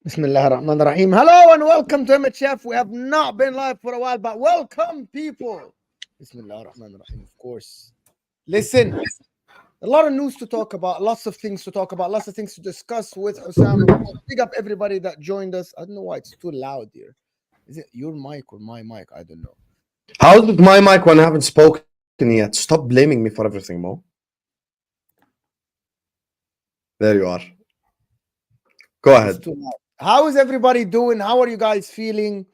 Bismillah ar-Rahman ar-Rahim. Hello and welcome to MHF. We have not been live for a while, but welcome, people. Bismillah ar-Rahman ar-Rahim, of course. Listen, a lot of news to talk about, lots of things to talk about, lots of things to discuss with Husam. Big up everybody that joined us. I don't know why it's too loud here. Is it your mic or my mic? I don't know. How's with my mic when I haven't spoken yet? Stop blaming me for everything, Mo. There you are. Go It's ahead. too loud. How is everybody doing? How are you guys feeling?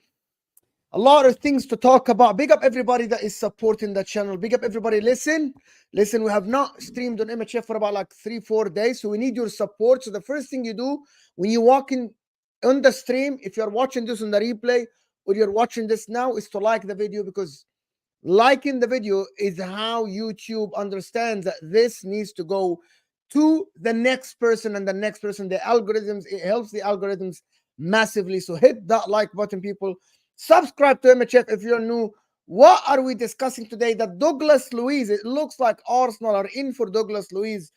A lot of things to talk about. Big up everybody that is supporting the channel. Big up everybody. Listen, we have not streamed on MHF for about like 3-4 days, so we need your support. So the first thing you do when you walk in on the stream, if you're watching this on the replay or you're watching this now, is to like the video, because liking the video is how YouTube understands that this needs to go to the next person and the next person. The algorithms, it helps the algorithms massively. So hit that like button, people. Subscribe to MHF if you're new. What are we discussing today? That Douglas Luiz, it looks like Arsenal are in for Douglas Luiz.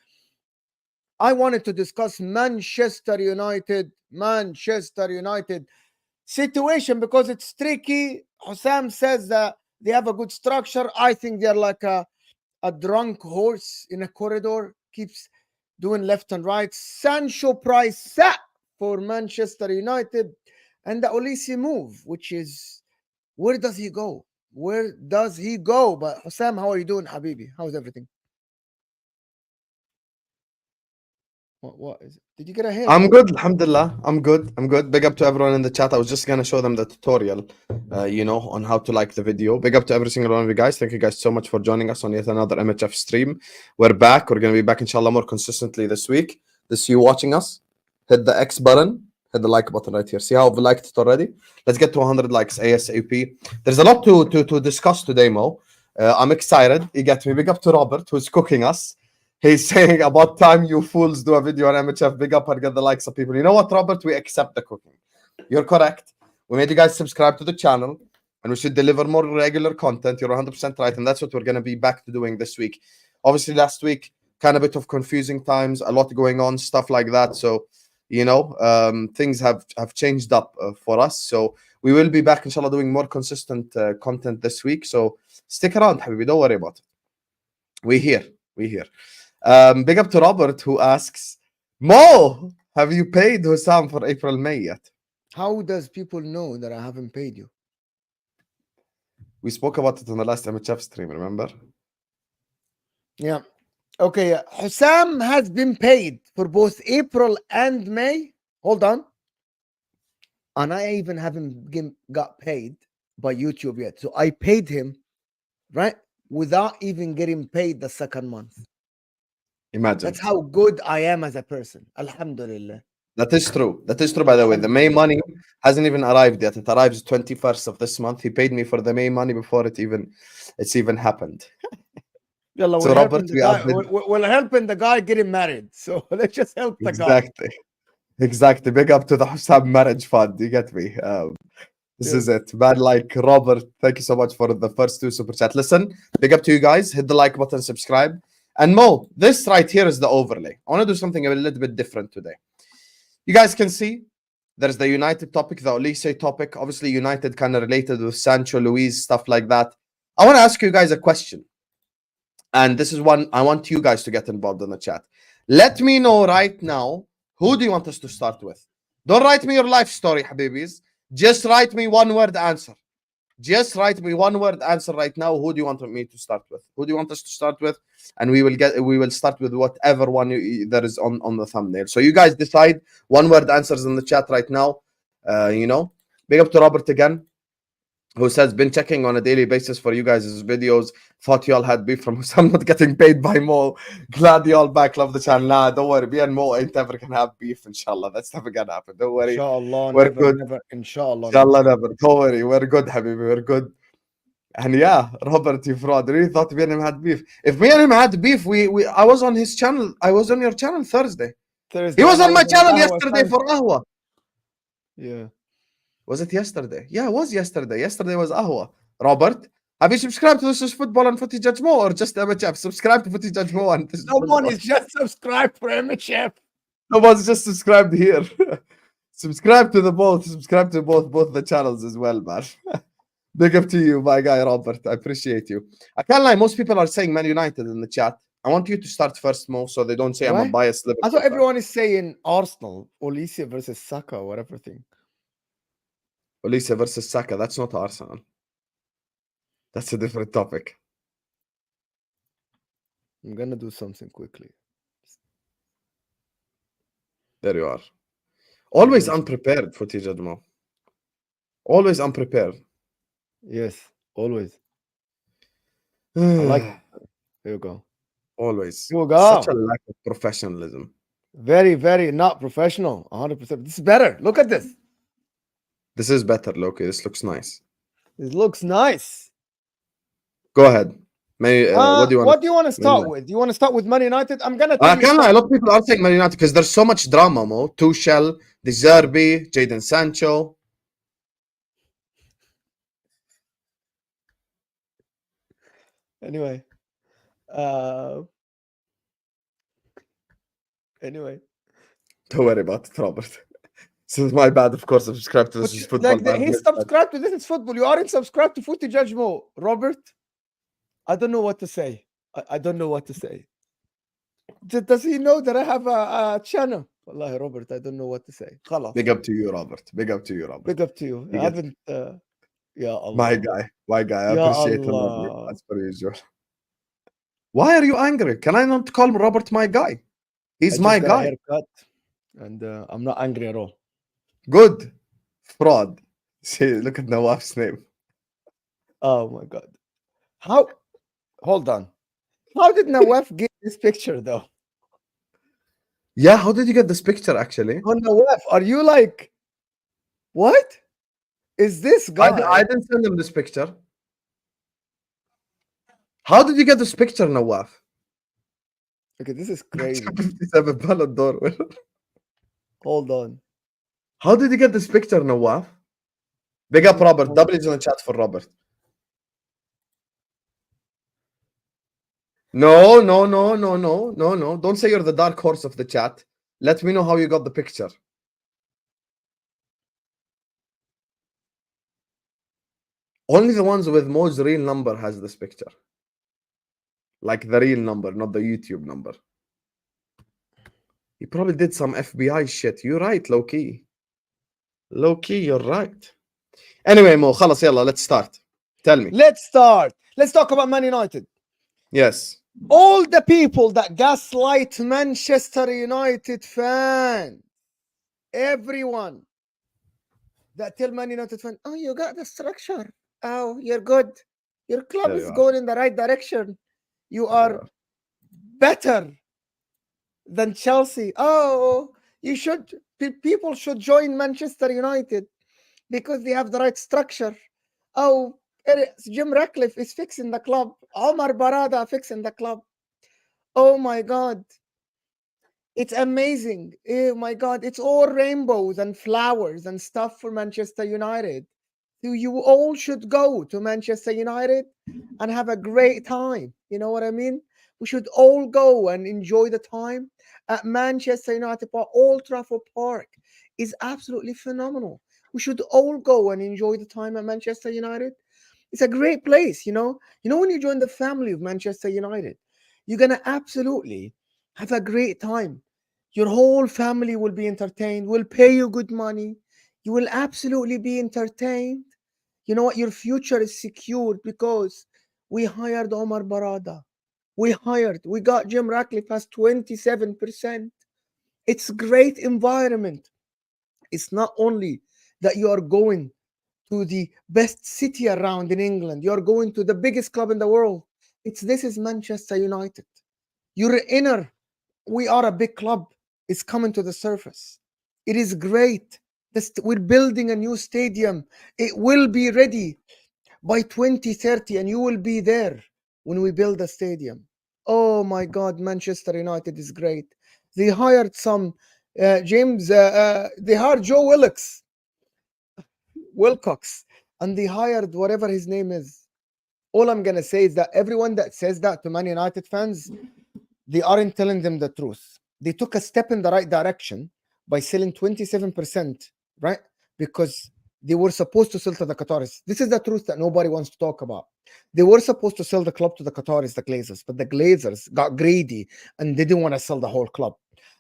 I wanted to discuss Manchester United situation because it's tricky. Husam says that they have a good structure. I think they're like a drunk horse in a corridor, keeps doing left and right. Sancho price set for Manchester United, and the Olise move, which is, where does he go? Where does he go? But Husam, how are you doing, Habibi? How's everything? What is it? Did you get a haircut? I'm good, alhamdulillah. I'm good. Big up to everyone in the chat. I was just gonna show them the tutorial, on how to like the video. Big up to every single one of you guys. Thank you guys so much for joining us on yet another MHF stream. We're back. We're gonna be back, inshallah, more consistently this week. This you watching us. Hit the X button. Hit the like button right here. See how I've liked it already? Let's get to 100 likes ASAP. There's a lot to discuss today, Mo. I'm excited. You get me. Big up to Robert, who's cooking us. He's saying, about time you fools do a video on MHF. Big up and get the likes of people. You know what, Robert? We accept the cooking. You're correct. We made you guys subscribe to the channel, and we should deliver more regular content. You're 100% right, and that's what we're going to be back to doing this week. Obviously, last week, kind of a bit of confusing times, a lot going on, stuff like that. So, things have changed up for us. So we will be back, inshallah, doing more consistent content this week. So stick around, Habibi. Don't worry about it. We're here. Big up to Robert, who asks, Mo, have you paid Husam for April, May yet? How does people know that I haven't paid you? We spoke about it on the last MHF stream, remember? Yeah. Okay. Husam has been paid for both April and May. Hold on. And I even haven't got paid by YouTube yet. So I paid him, right, without even getting paid the second month. Imagine. That's how good I am as a person. Alhamdulillah. That is true, by the way. The May money hasn't even arrived yet. It arrives 21st of this month. He paid me for the May money before it's even happened. Yalla, So we're Robert, we're helping the guy getting married. So let's just help the guy. Exactly. Big up to the Husam marriage fund. You get me? This is it. Man, like Robert, thank you so much for the first 2 super chat. Listen, big up to you guys. Hit the like button, subscribe. And Mo, this right here is the overlay. I want to do something a little bit different today. You guys can see there's the United topic, the Olise topic. Obviously, United kind of related with Sancho, Luiz, stuff like that. I want to ask you guys a question. And this is one I want you guys to get involved in the chat. Let me know right now, who do you want us to start with? Don't write me your life story, Habibis. Just write me one word answer. Just write me one word answer right now. Who do you want me to start with? Who do you want us to start with? And we will start with whatever one that is on the thumbnail. So you guys decide. One word answers in the chat right now. Big up to Robert again, who says, been checking on a daily basis for you guys' videos. Thought y'all had beef from Husam not getting paid by Mo. Glad y'all back. Love the channel. Nah, don't worry. Me and Mo ain't ever gonna have beef, inshallah. That's never gonna happen. Don't worry. Inshallah, we're good. Never. Inshallah, never. Don't worry. We're good, Habibi. We're good. And yeah, Robert, you fraud. I really thought me and him had beef. If me and him had beef, I was on his channel. I was on your channel Thursday. He was on my channel yesterday for Ahwa. Yeah. Was it yesterday? Yeah, it was yesterday. Yesterday was Ahwa. Robert, have you subscribed to This Is Football and Footy Judge Mo, or just MHF? Subscribe to Footy Judge Mo. Someone is just subscribed for MHF. No one's just subscribed here. Subscribe to both the channels as well, man. Big up to you, my guy Robert. I appreciate you. I can't lie, most people are saying Man United in the chat. I want you to start first, Mo, so they don't say I'm a Why? biased I Liverpool thought fan. everyone is saying Arsenal, Olise versus Saka or everything. Olise versus Saka, that's not Arsenal. That's a different topic. I'm gonna do something quickly. There you are. Always doing- unprepared, Footy Jadmo. Always unprepared. Yes, always. I like it. Here you go. Always. Here we Such go. a lack of professionalism. Very, very not professional. 100%. This is better. Look at this. This is better, Loki. This looks nice. This looks nice. Go ahead. What do you want? What do you want to start with? Do you want to start with Man United? I'm gonna tell I you. can't lie. A lot of people are saying Man United because there's so much drama, Mo. Tuchel, the Zerbi, Jadon Sancho. Anyway. Anyway. Don't worry about it, Robert. This is my bad, of course. Subscribe to this is football. Like he's subscribed to This Is Football. You aren't subscribed to Footy Judge Mo. Robert, I don't know what to say. I don't know what to say. Does he know that I have a channel? Wallahi, Robert, I don't know what to say. خلاص. Big up to you, Robert. Big up to you, Robert. Big up to you. I haven't. Ya Allah. My guy. I Ya appreciate him Allah. as per usual. Why are you angry? Can I not call Robert my guy? He's I my just got a guy. haircut, and I'm not angry at all. Good. Fraud. See, look at Nawaf's name. Oh my God. How? Hold on. How did Nawaf get this picture though? Yeah, how did you get this picture actually? Oh, Nawaf, are you like, what? Is this guy? I didn't send him this picture. How did you get this picture, Nawaf? Okay, this is crazy. 57 Ballon d'Or winner. Hold on. How did you get this picture, Nawaf? Big up Robert. W's in the chat for Robert. No. Don't say you're the dark horse of the chat. Let me know how you got the picture. Only the ones with Mo's real number has this picture. Like the real number, not the YouTube number. He probably did some FBI shit. You're right, low-key. Low-key, you're right. Anyway, Mo, خلاص يلا, let's start. Tell me. Let's start. Let's talk about Man United. Yes. All the people that gaslight Manchester United fans, everyone that tell Man United fans, oh, you got the structure. Oh, you're good. Your club is going in the right direction. You are better than Chelsea. Oh, people should join Manchester United because they have the right structure. Oh, Jim Ratcliffe is fixing the club. Omar Barada fixing the club. Oh my God. It's amazing. Oh my God. It's all rainbows and flowers and stuff for Manchester United. So you all should go to Manchester United and have a great time. You know what I mean? We should all go and enjoy the time at Manchester United Park. Old Trafford Park is absolutely phenomenal. We should all go and enjoy the time at Manchester United. It's a great place, you know. You know, when you join the family of Manchester United, you're gonna absolutely have a great time. Your whole family will be entertained, will pay you good money. You will absolutely be entertained. You know what? Your future is secured because we hired Omar Barada. We got Jim Ratcliffe has 27%. It's great environment. It's not only that you are going to the best city around in England, you're going to the biggest club in the world. This is Manchester United. Your inner, we are a big club. It's coming to the surface. It is great. We're building a new stadium. It will be ready by 2030, and you will be there when we build a stadium. Oh my God, Manchester United is great. They hired some they hired Joe Wilcox, and they hired whatever his name is. All I'm gonna say is that everyone that says that to Man United fans, they aren't telling them the truth. They took a step in the right direction, by selling 27%, right? Because they were supposed to sell to the Qataris. This is the truth that nobody wants to talk about. They were supposed to sell the club to the Qataris, the Glazers, but the Glazers got greedy and they didn't want to sell the whole club.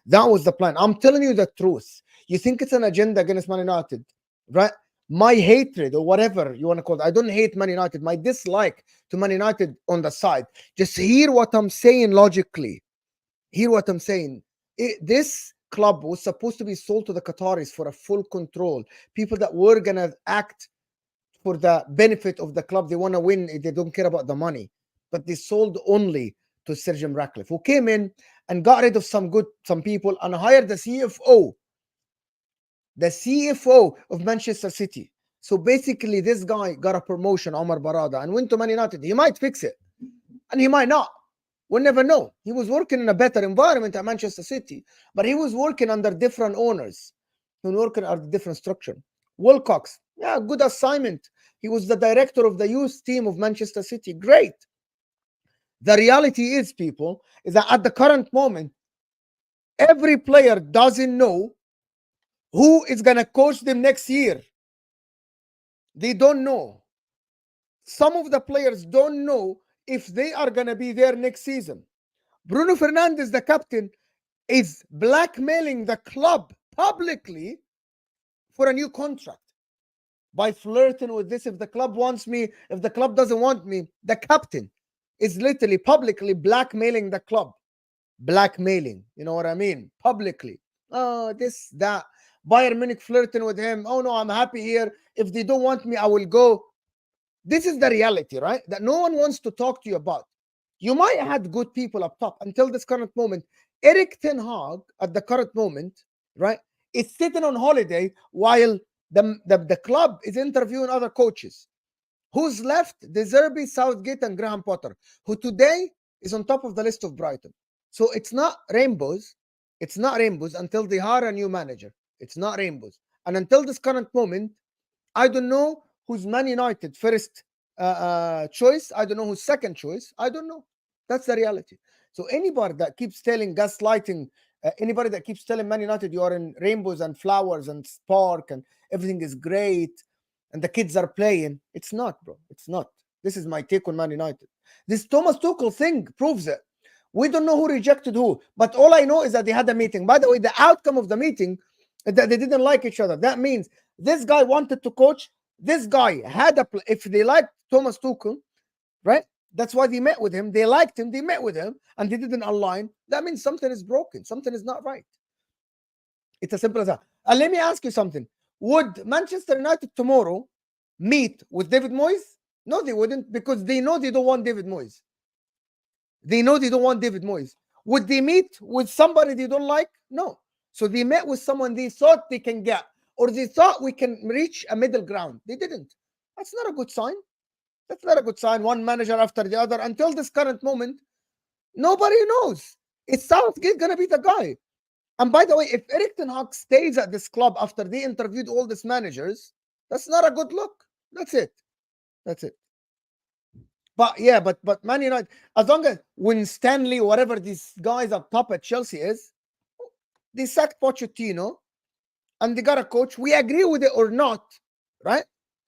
That was the plan. I'm telling you the truth. You think it's an agenda against Man United, right? My hatred or whatever you want to call it, I don't hate Man United. My dislike to Man United on the side. Just hear what I'm saying logically. Hear what I'm saying. This club was supposed to be sold to the Qataris for a full control. People that were going to act for the benefit of the club. They want to win. They don't care about the money. But they sold only to Sir Jim Ratcliffe, who came in and got rid of some people and hired the CFO of Manchester City. So basically, this guy got a promotion, Omar Barada, and went to Man United. He might fix it, and he might not. We'll never know. He was working in a better environment at Manchester City, but he was working under different owners. He was working under different structure. Wilcox, yeah, good assignment. He was the director of the youth team of Manchester City. Great. The reality is, people, is that at the current moment, every player doesn't know who is going to coach them next year. They don't know. Some of the players don't know if they are going to be there next season. Bruno Fernandes, the captain, is blackmailing the club publicly for a new contract by flirting with this. If the club wants me, if the club doesn't want me, the captain is literally publicly blackmailing the club. Blackmailing, you know what I mean? Publicly. Oh, this, that. Bayern Munich flirting with him. Oh no, I'm happy here. If they don't want me, I will go. This is the reality, right? That no one wants to talk to you about. You might have had good people up top until this current moment. Erik ten Hag, at the current moment, right, is sitting on holiday while the club is interviewing other coaches. Who's left? The Zerbi, Southgate, and Graham Potter, who today is on top of the list of Brighton. So it's not rainbows. It's not rainbows until they hire a new manager. It's not rainbows. And until this current moment, I don't know who's Man United first choice. I don't know who's second choice. I don't know. That's the reality. So anybody that keeps telling, gaslighting, anybody that keeps telling Man United you are in rainbows and flowers and spark and everything is great and the kids are playing, it's not, bro. It's not. This is my take on Man United. This Thomas Tuchel thing proves it. We don't know who rejected who, but all I know is that they had a meeting. By the way, the outcome of the meeting is that they didn't like each other. That means this guy wanted to coach. This guy had if they liked Thomas Tuchel, right? That's why they met with him. They liked him. They met with him, and they didn't align. That means something is broken. Something is not right. It's as simple as that. And let me ask you something. Would Manchester United tomorrow meet with David Moyes? No, they wouldn't, because they know they don't want David Moyes. They know they don't want David Moyes. Would they meet with somebody they don't like? No. So they met with someone they thought they can get, or they thought we can reach a middle ground. They didn't. That's not a good sign. That's not a good sign. One manager after the other. Until this current moment, nobody knows. Is Southgate going to be the guy? And by the way, if Erik ten Hag stays at this club after they interviewed all these managers, that's not a good look. That's it. That's it. But yeah, but Man United, as long as when Stanley, whatever these guys up top at Chelsea is, they sacked Pochettino and they got a coach. We agree with it or not, right?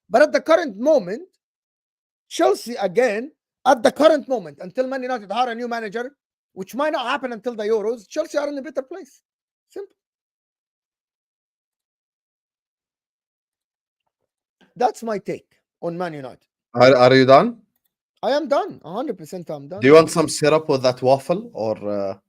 But at the current moment, Chelsea, again, at the current moment, until Man United hire a new manager, which might not happen until the Euros, Chelsea are in a better place. Simple. That's my take on Man United. Are you done? I am done. 100% I'm done. Do you want some syrup with that waffle, or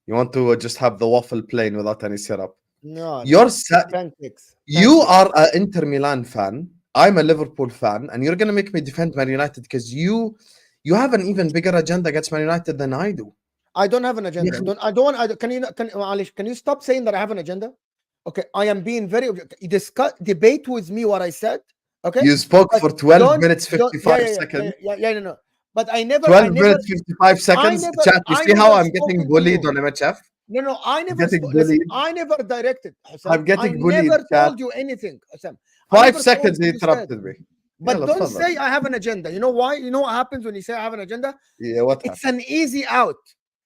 you want to just have the waffle plain without any syrup? No. You're pancakes. You are an Inter Milan fan. I'm a Liverpool fan, and you're gonna make me defend Man United because you have an even bigger agenda against Man United than I do. I don't have an agenda. Can you stop saying that I have an agenda? Okay, I am being very debate with me what I said. Okay, you spoke for 12 minutes 55 seconds. No. But I never 12 minutes 55 seconds. Chat, you see how I'm getting bullied on MHF? No, I never. I never directed. Husam. I'm getting bullied. I never told you anything. Husam. 5 seconds he interrupted me. But don't say I have an agenda. You know why? You know what happens when you say I have an agenda? Yeah, what happens? It's an easy out.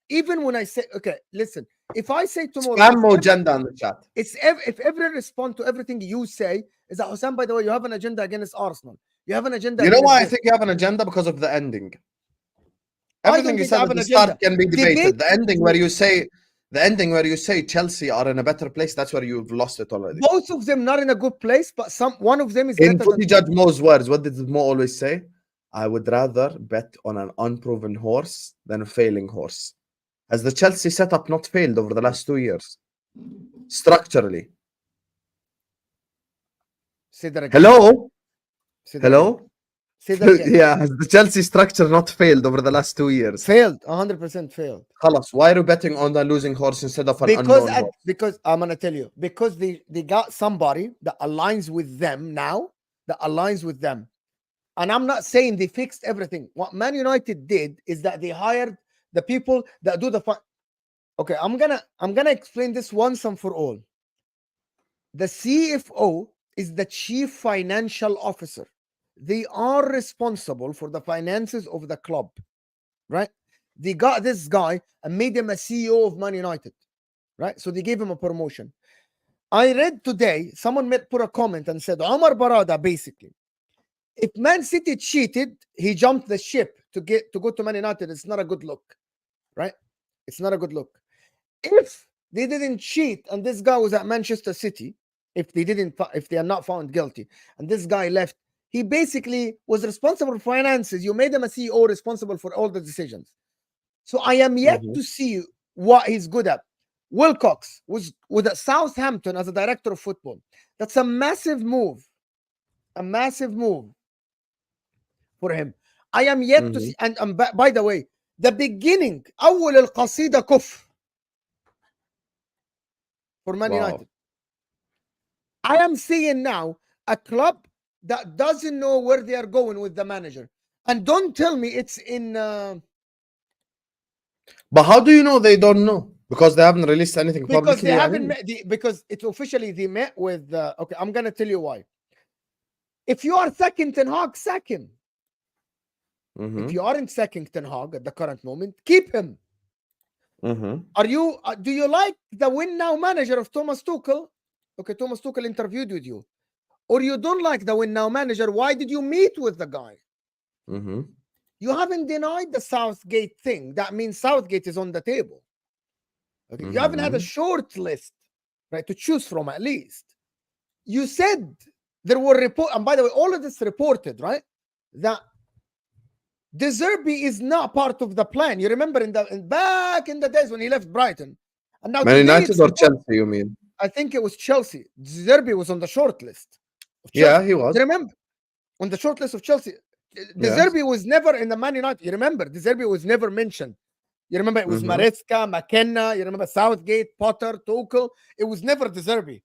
Even when I say, okay, listen, If I say tomorrow, Spam more agenda in the chat. if every respond to everything you say is that, Husam, by the way, you have an agenda against Arsenal. You have an agenda. You know against why I this. think you have an agenda? Because of the ending. I don't Everything you think I said have at an the start agenda. can be debated. Debate- The ending where you say Chelsea are in a better place, that's where you've lost it already. Both of them not in a good place, but one of them is In better footy than judge Mo's words, what did Mo always say? I would rather bet on an unproven horse than a failing horse. Has the Chelsea setup not failed over the last 2 years? Structurally. Say that again. Hello? Say that Hello? again. Say that again. Yeah, has the Chelsea structure not failed over the last 2 years? Failed. 100% failed. Khalas, why are you betting on the losing horse instead of an unknown horse? Because I'm gonna tell you, because they got somebody that aligns with them now, that aligns with them. And I'm not saying they fixed everything. What Man United did is that they hired the people that do the okay, I'm gonna explain this once and for all. The CFO is the chief financial officer. They are responsible for the finances of the club, right? They got this guy and made him a CEO of Man United, right? So they gave him a promotion. I read today, someone put a comment and said, Omar Barada, basically, if Man City cheated, he jumped the ship to go to Man United. It's not a good look, right? It's not a good look. If they didn't cheat and this guy was at Manchester City, if they are not found guilty and this guy left, he basically was responsible for finances. You made him a CEO responsible for all the decisions. So I am yet to see what he's good at. Wilcox was with Southampton as a director of football. That's a massive move. A massive move for him. I am yet to see. And by the way, the beginning, أول القصيدة كف for Man United. I am seeing now a club that doesn't know where they are going with the manager. And don't tell me it's in... But how do you know they don't know? Because they haven't released anything publicly. Because they haven't met, because it's officially they met with... okay, I'm going to tell you why. If you are sacking Ten Hag, sack him. If you aren't sacking Ten Hag at the current moment, keep him. Are you? Do you like the win now manager of Thomas Tuchel? Okay, Thomas Tuchel interviewed with you. Or you don't like the win now manager? Why did you meet with the guy? You haven't denied the Southgate thing. That means Southgate is on the table. Okay, you haven't had a short list, right, to choose from at least. You said there were reports, and by the way, all of this reported, right, that Zerbi is not part of the plan. You remember back in the days when he left Brighton, and now Man United or Chelsea, you mean? I think it was Chelsea. Zerbi was on the short list. Yeah, he was. You remember on the short list of Chelsea? Zerbi was never in the Man United. You remember Zerbi was never mentioned. You remember it was Maresca, McKenna. You remember Southgate, Potter, Tuchel. It was never Zerbi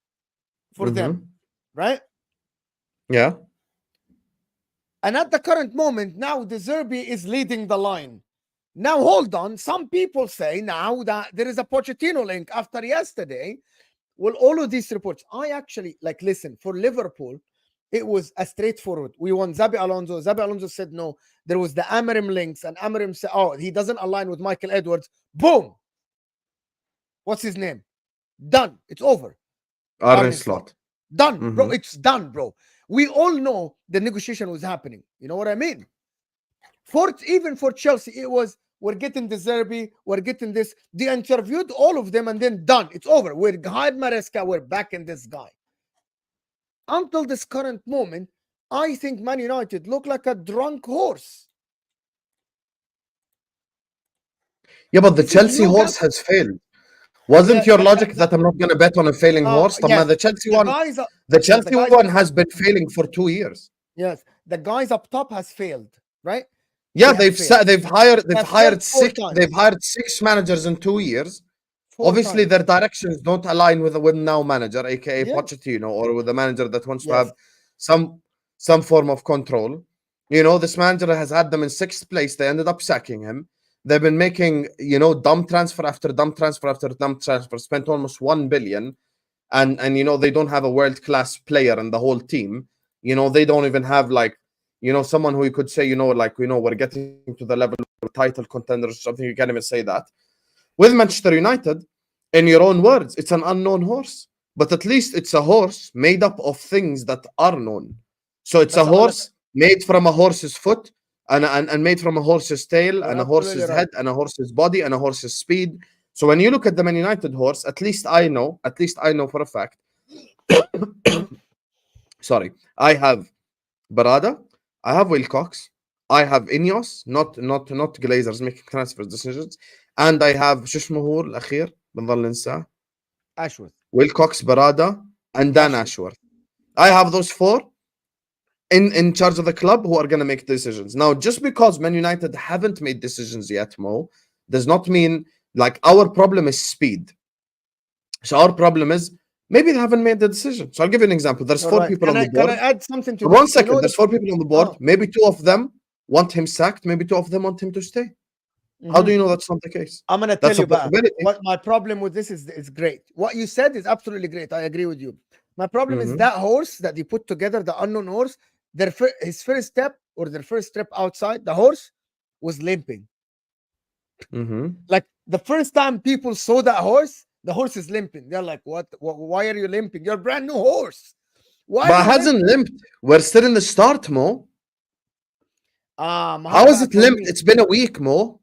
for them, right? Yeah. And at the current moment, now Zerbi is leading the line. Now, hold on. Some people say now that there is a Pochettino link after yesterday. Well, all of these reports, I actually, listen, for Liverpool, it was a straightforward. We want Xabi Alonso. Xabi Alonso said no. There was the Amorim links, and Amorim said, oh, he doesn't align with Michael Edwards. Boom. What's his name? Done. It's over. Arne Slot. Done, bro. It's done, bro. We all know the negotiation was happening. You know what I mean? Even for Chelsea, it was, we're getting the Zerbi, we're getting this. They interviewed all of them and then done. It's over. We're hired Maresca, we're backing this guy. Until this current moment, I think Man United look like a drunk horse. Yeah, but the Chelsea horse has failed. Wasn't your logic that I'm not going to bet on a failing horse? Yes. The Chelsea one has been failing for 2 years. Yes, the guys up top has failed, right? Yeah, they've hired 6 managers in 2 years. Obviously, their directions don't align with the win now manager, aka Pochettino, or with the manager that wants to have some form of control. You know, this manager has had them in 6th place. They ended up sacking him. They've been making, dumb transfer after dumb transfer after dumb transfer, spent almost 1 billion. And they don't have a world-class player in the whole team. They don't even have, someone who you could say, we're getting to the level of title contenders or something. You can't even say that. With Manchester United, In your own words, it's an unknown horse. But at least it's a horse made up of things that are known. So it's a horse made from a horse's foot and made from a horse's tail and a horse's head and a horse's body and a horse's speed. So when you look at the Man United horse, at least I know for a fact. Sorry, I have Barada, I have Wilcox, I have Ineos, not Glazers making transfer decisions, and I have شو اسمه هو الأخير بنضل ننساه Ashworth, Wilcox, Barada, and Dan Ashworth. I have those four in charge of the club who are going to make decisions. Now, just because Man United haven't made decisions yet, Mo, does not mean like our problem is speed. So our problem is maybe they haven't made the decision. So I'll give you an example. There's four people on the board. Can I add something to One second. There's four people on the board. Maybe two of them want him sacked. Maybe two of them want him to stay. How do you know that's not the case? I'm going to tell you about what my problem with this is great. What you said is absolutely great. I agree with you. My problem is that horse that you put together, the unknown horse, his first step or their first step outside, the horse was limping. Like the first time people saw that horse, the horse is limping. They're like, what? Why are you limping? You're a brand new horse. Why? But it hasn't limped. We're still in the start, Mo. How is it limped? It's been a week, Mo.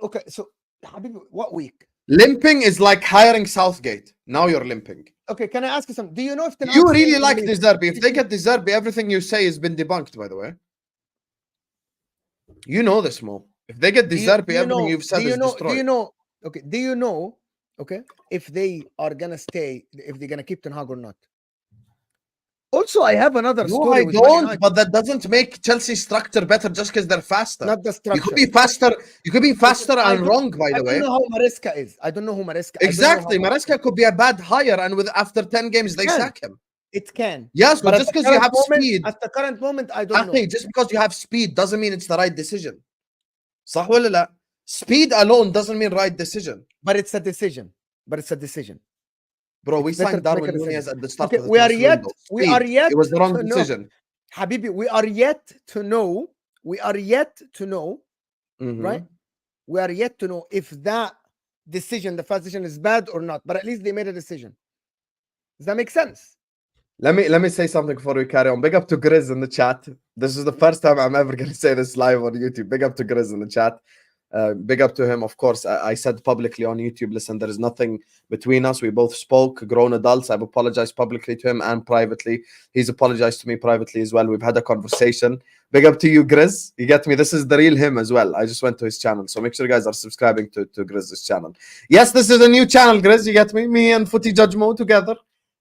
Okay? So, Habibi, what week? Limping is like hiring Southgate. Now you're limping. Okay, can I ask you something? Do you know if you really like the Zerbi? If they get the Zerbi, everything you say has been debunked, by the way. You know this, Mo. If they get the Zerbi, everything you've said is destroyed. Do you know? Okay, do you know? Okay, if they are gonna stay, if they're gonna keep Ten Hag or not? Also, I have another story. I don't, but that doesn't make Chelsea's structure better just because they're faster. Not the structure. You could be faster and wrong, by the way. I don't know how Maresca is. I don't know who Maresca is. Exactly. Maresca could be a bad hire, and after 10 games, they sack him. It can. Yes, but just because you have speed. At the current moment, I don't know. Just because you have speed doesn't mean it's the right decision. صح ولا لا? Speed alone doesn't mean right decision. But it's a decision. Bro, we signed Darwin Nunez at the start of the we are yet. It was the wrong decision. Habibi, we are yet to know, right? We are yet to know if that decision, the first decision, is bad or not. But at least they made a decision. Does that make sense? Let me say something before we carry on. Big up to Grizz in the chat. This is the first time I'm ever going to say this live on YouTube. Big up to Grizz in the chat. Big up to him, of course. I said publicly on YouTube, listen, there is nothing between us. We both spoke, grown adults. I've apologized publicly to him and privately. He's apologized to me privately as well. We've had a conversation. Big up to you, Grizz. You get me? This is the real him as well. I just went to his channel. So make sure you guys are subscribing to Grizz's channel. Yes, this is a new channel, Grizz. You get me? Me and Footy Judge Mo together.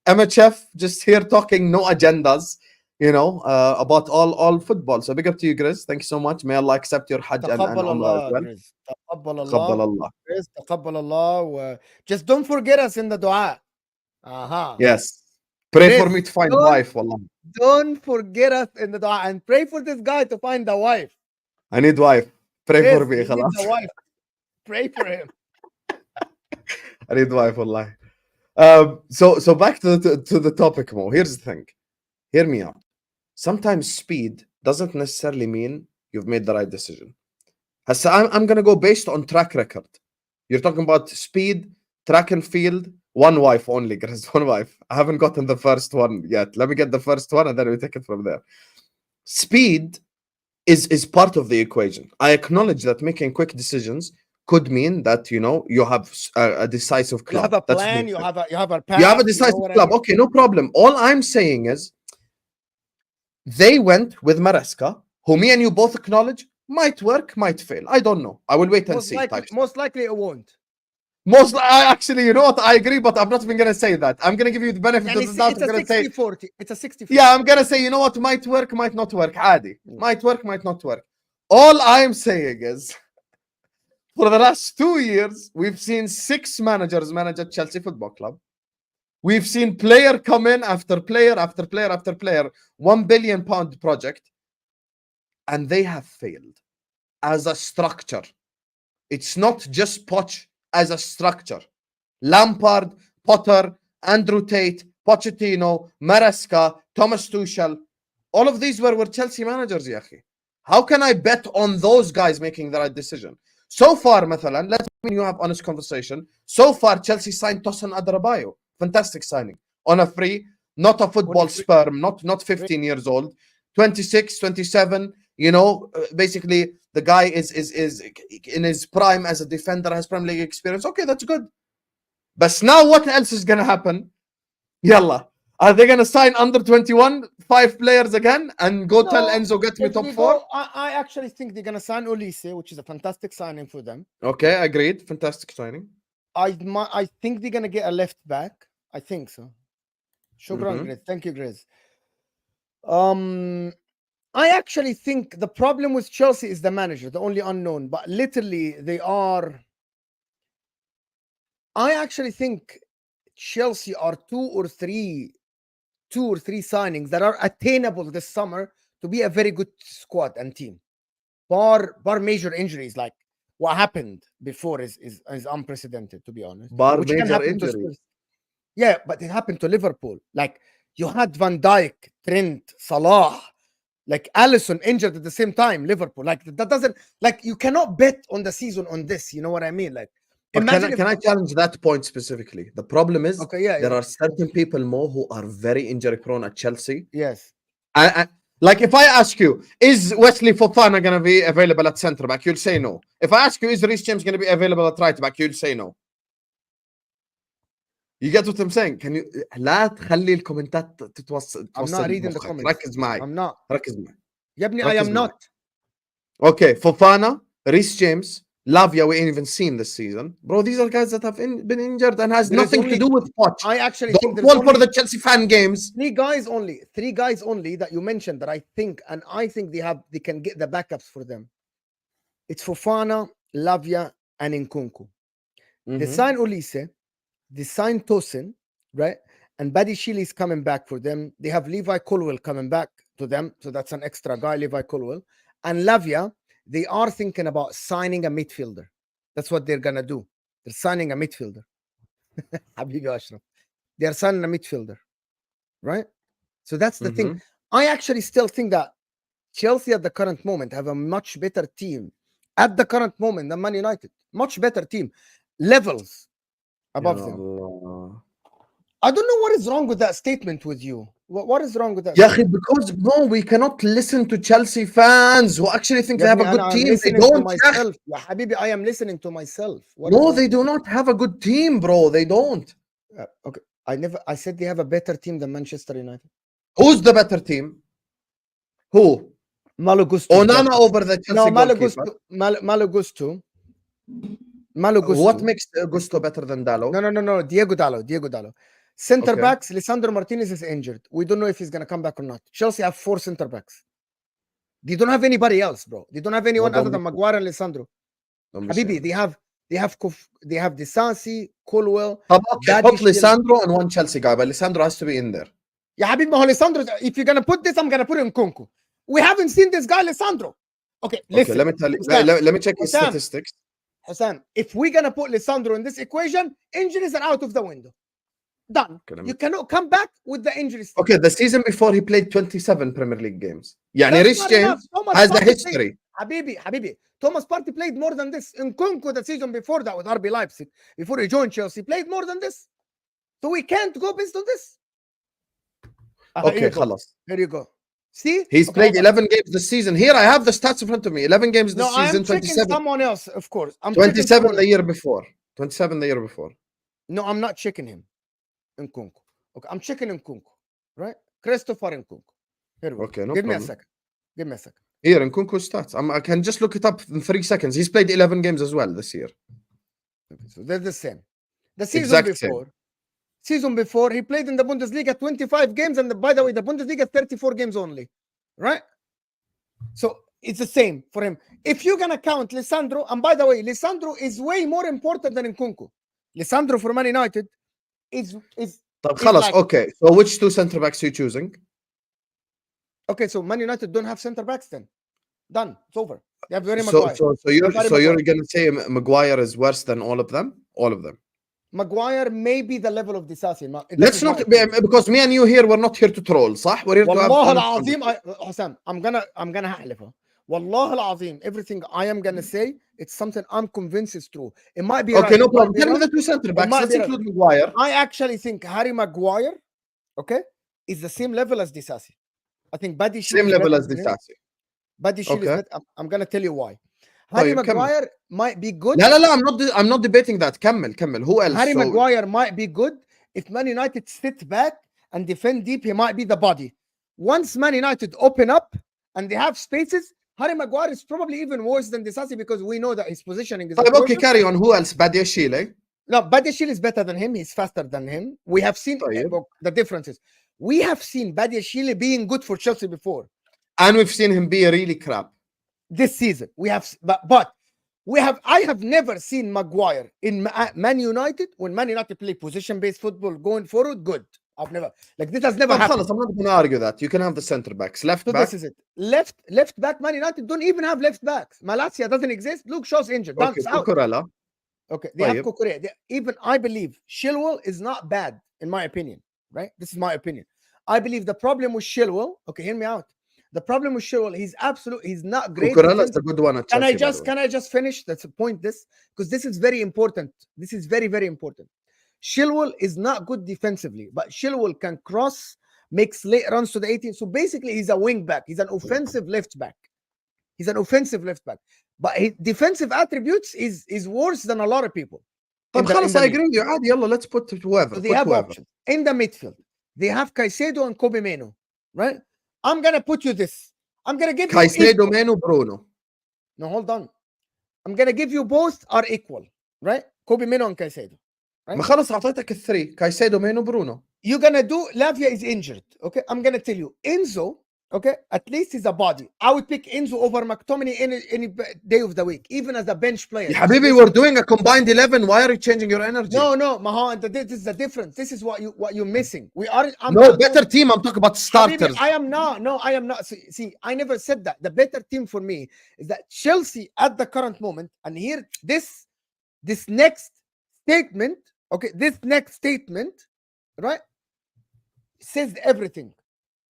MHF just here talking, no agendas. You know, about all football. So big up to you, Grizz. Thank you so much. May Allah accept your Hajj and Umrah as well. تقبل الله. Just don't forget us in the dua. Yes. Pray for me to find a wife, wallah. Don't forget us in the dua and pray for this guy to find a wife. I need wife. Pray for me. He needs a wife. Pray for him. I need wife, wallah. So back to the topic, Mo. Here's the thing. Hear me out. Sometimes speed doesn't necessarily mean you've made the right decision. I'm going to go based on track record. You're talking about speed, track and field, one wife only, Chris, one wife. I haven't gotten the first one yet. Let me get the first one and then we take it from there. Speed is part of the equation. I acknowledge that making quick decisions could mean that, you know, you have a decisive club. You have a plan, you have a path. You have a decisive club. Okay, no problem. All I'm saying is they went with Maresca, who me and you both acknowledge might work, might fail. I don't know. I will wait and see. Most likely it won't. Actually, you know what? I agree, but I'm not even going to say that. I'm going to give you the benefit of the doubt. It's a 60-40. Yeah, I'm going to say, you know what? Might work, might not work. Adi. Might work, might not work. All I'm saying is, for the last 2 years, we've seen 6 managers manage at Chelsea Football Club. We've seen player come in after player after player after player, £1 billion project, and they have failed as a structure. It's not just Poch as a structure. Lampard, Potter, Andrew Tate, Pochettino, Maresca, Thomas Tuchel, all of these were Chelsea managers, Yahi. How can I bet on those guys making the right decision? So far, مثلا, let's you have honest conversation. So far, Chelsea signed Tosin Adarabioyo. Fantastic signing. On a free, not a football sperm, not 15 years old. 26, 27, you know, basically the guy is in his prime as a defender, has Premier League experience. Okay, that's good. But now what else is going to happen? Yalla. Are they going to sign under 21 5 players again and go tell Enzo get me top 4? I actually think they're going to sign Olise, which is a fantastic signing for them. Okay, agreed. Fantastic signing. I think they're going to get a left back. I think so. Shukran, Grizz. Thank you, Grizz. I actually think the problem with Chelsea is the manager, the only unknown. But literally, they are... I actually think Chelsea are two or three signings that are attainable this summer to be a very good squad and team. Bar major injuries, like what happened before is unprecedented, to be honest. Bar major injuries. Yeah, but it happened to Liverpool. Like you had Van Dijk, Trent, Salah, like Alisson injured at the same time. Liverpool, like that doesn't, like you cannot bet on the season on this. You know what I mean? Like, can I challenge that point specifically? The problem is there are certain people more who are very injury prone at Chelsea. Yes. Like if I ask you, is Wesley Fofana going to be available at centre back? You'll say no. If I ask you, is Reece James going to be available at right back? You'll say no. You get what I'm saying? Can you لا تخلي الكومنتات تتوصل. I'm not reading the comments. ركز معي. I'm not. ركز معي. يا ابني, I am not. Okay, Fofana, Reece James, Lavia, we ain't even seen this season. Bro, these are guys that have been injured and has nothing to do with Poch. I actually think there's only for the Chelsea fan games. Three guys only that you mentioned that I think they can get the backups for them. It's Fofana, Lavia, and Nkunku. They sign Olise, they sign Tosin, right? And Badiashile is coming back for them. They have Levi Colwill coming back to them, so that's an extra guy, Levi Colwill. And Lavia, they are thinking about signing a midfielder. That's what they're gonna do. They're signing a midfielder. Habibi Ashraf. They're signing a midfielder, right? So that's the thing. I actually still think that Chelsea at the current moment have a much better team at the current moment than Man United. Much better team. Levels above them. I don't know what is wrong with that statement with you. What is wrong with that? Yeah, because no, we cannot listen to Chelsea fans who actually think they have a good team. They don't. Yeah, Habibi, I am listening to myself. No, they do not have a good team, bro. They don't. Okay, I said they have a better team than Manchester United. Who's the better team? Who? Malo Gusto. Onana over the Chelsea goalkeeper. Malo Gusto. What makes Gusto better than Dallo? No. Diego Dallo. Center backs, Lisandro Martinez is injured. We don't know if he's going to come back or not. Chelsea have 4 center backs. They don't have anybody else, bro. They don't have anyone other than Maguire and Lisandro. Habibi, they have Disasi, Colwell. Put Lisandro and one Chelsea guy, but Lisandro has to be in there. Yeah, Habibi, Lisandro, if you're going to put this, I'm going to put it in Nkunku. We haven't seen this guy, Lisandro. Okay, listen. Let me tell you. Let me check his statistics. Husam, if we're going to put Lisandro in this equation, injuries are out of the window. Done. You cannot come back with the injuries. Okay, the season before he played 27 Premier League games. Yani Reece James has a history. Habibi, Thomas Partey played more than this. Nkunku the season before that with RB Leipzig, before he joined Chelsea, played more than this. So we can't go based on this. Okay, khalas. There you go. See? He's played 11 games this season. Here I have the stats in front of me. 11 games this season, I'm 27. Someone else, of course. I'm 27 the year before. 27 the year before. No, I'm not checking him. Nkunku. Okay, I'm checking Nkunku, right? Christopher Nkunku. Here we go. Okay, no Give problem. me a second. Here, Nkunku's stats. I can just look it up in 3 seconds. He's played 11 games as well this year. Okay, so they're the same. The season before, he played in the Bundesliga 25 games, and by the way, the Bundesliga 34 games only, right? So it's the same for him. If you're gonna count Lisandro, and by the way, Lisandro is way more important than Nkunku. Lisandro for Man United is like, okay, so which 2 center backs are you choosing? Okay, so Man United don't have center backs then. Done. It's over. They have Maguire. So you're gonna say Maguire is worse than all of them? All of them. Maguire may be the level of Disasi. Let's not because me and you here we're not here to troll, صح? We're here to have والله العظيم Husam, I'm gonna أحلف. Wallah al-Azim, everything I am gonna say, it's something I'm convinced is true. It might be Okay, right. no it might problem. be Tell me wrong, the two center it backs. might Let's be right. include Maguire. I actually think Harry Maguire, okay, is the same level as Disasi. I think Badi Shil Same is level better as than him. Disasi. Badi Shil is Okay. better. I'm gonna tell you why. Harry طيب كمل. Maguire might be good. لا لا لا I'm not debating that. كمل. Who else? Harry So Maguire might be good if Man United sit back and defend deep. He might be the body. Once Man United open up and they have spaces, Harry Maguire is probably even worse than Disasi because we know that his positioning is طيب okay, atrocious. carry on. Who else? Badiashile. No, Badiashile is better than him. He's faster than him. We have seen طيب. the differences. We have seen Badiashile being good for Chelsea before. And we've seen him be really crap. This season. We have, but I have never seen Maguire in Man United when Man United play position-based football going forward. Good. I've never, like, this has never happened. خلاص, I'm not going to argue that. You can have the center backs. Left So back. this is it. Left back. Man United don't even have left backs. Malacia doesn't exist. Luke Shaw's injured. Okay, Cucurella. Okay, they have Cucurella. Even I believe Chilwell is not bad in my opinion. Right? This is my opinion. I believe the problem with Chilwell. Okay, hear me out. The problem with Chilwell, he's not great. Cucurella is a good one at Chelsea. Can I just finish? That's a point. Because this is very important. This is very, very important. Chilwell is not good defensively, but Chilwell can cross, makes late runs to the 18. So basically, he's a wing back. He's an offensive left back. But his defensive attributes is worse than a lot of people. طب خلاص, I agree with you. عادي, يلا, let's put whoever. So they have options. In the midfield, they have Caicedo and Kobe Meno, right? I'm going to put you this. I'm going to give you Caicedo, Meno, Bruno. No, hold on. I'm going to give you both are equal, right? Kobe Meno and Caicedo. Right? ما خلص أعطيتك الثري. Caicedo, Meno, Bruno. You're going to do, Lavia is injured, okay? I'm going to tell you, Enzo, okay, at least he's a body. I would pick Enzo over McTominay any day of the week, even as a bench player. يا حبيبي, we're doing a combined 11. Why are you changing your energy? No, Mahan, this is the difference. This is what you're missing. Better team. I'm talking about starters. Habibi, I am not. See, I never said that. The better team for me is that Chelsea at the current moment, and here this next statement, okay, this next statement, right, says everything.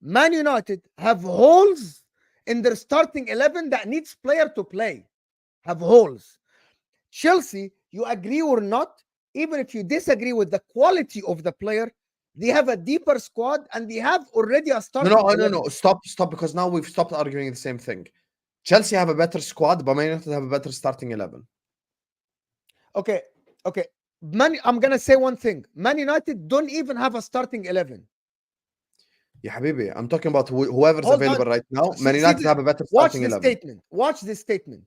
Man United have holes in their starting 11 that needs player to play. Have holes. Chelsea, you agree or not, even if you disagree with the quality of the player, they have a deeper squad and they have already a starting. No. Stop, because now we've stopped arguing the same thing. Chelsea have a better squad, but Man United have a better starting 11. Okay. I'm going to say one thing. Man United don't even have a starting 11. Yeah, Habibi, I'm talking about whoever's available right now. Man United have a better starting 11. Watch this statement.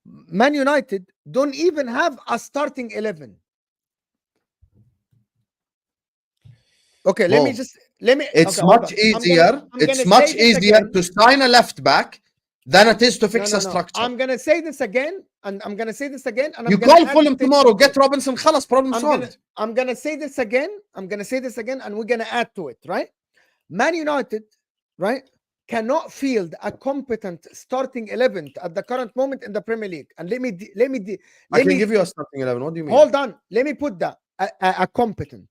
Man United don't even have a starting 11. Okay, let me. It's much easier. It's much easier to sign a left back than it is to fix a structure. I'm gonna say this again, and I'm gonna say this again. And you call Fulham tomorrow, get Robinson, خلاص, problem solved. I'm gonna say this again. And we're gonna add to it, right? Man United, right, cannot field a competent starting 11 at the current moment in the Premier League. And let me give you a starting 11. What do you mean? Hold on. Let me put that a competent.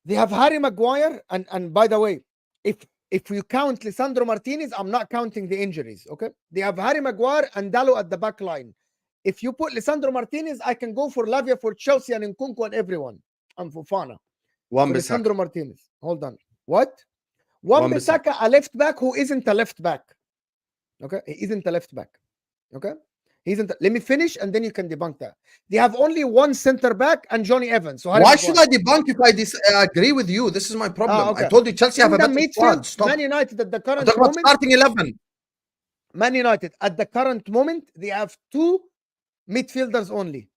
They have Harry Maguire, and by the way, if you count Lisandro Martinez, I'm not counting the injuries. Okay, they have Harry Maguire and Dalot at the back line. If you put Lisandro Martinez, I can go for Lavia, for Chelsea, and Nkunku and everyone. I'm Fofana. Lisandro Martinez. Hold on. What? Wan-Bissaka, a left back who isn't a left back. Okay, he isn't a left back. Okay, he isn't. Let me finish, and then you can debunk that. They have only one center back and Johnny Evans. So why should I debunk if I agree with you? This is my problem. Okay. I told you Chelsea have a better squad. Stop. Man United at the current moment. Starting 11. Man United at the current moment, they have two midfielders only,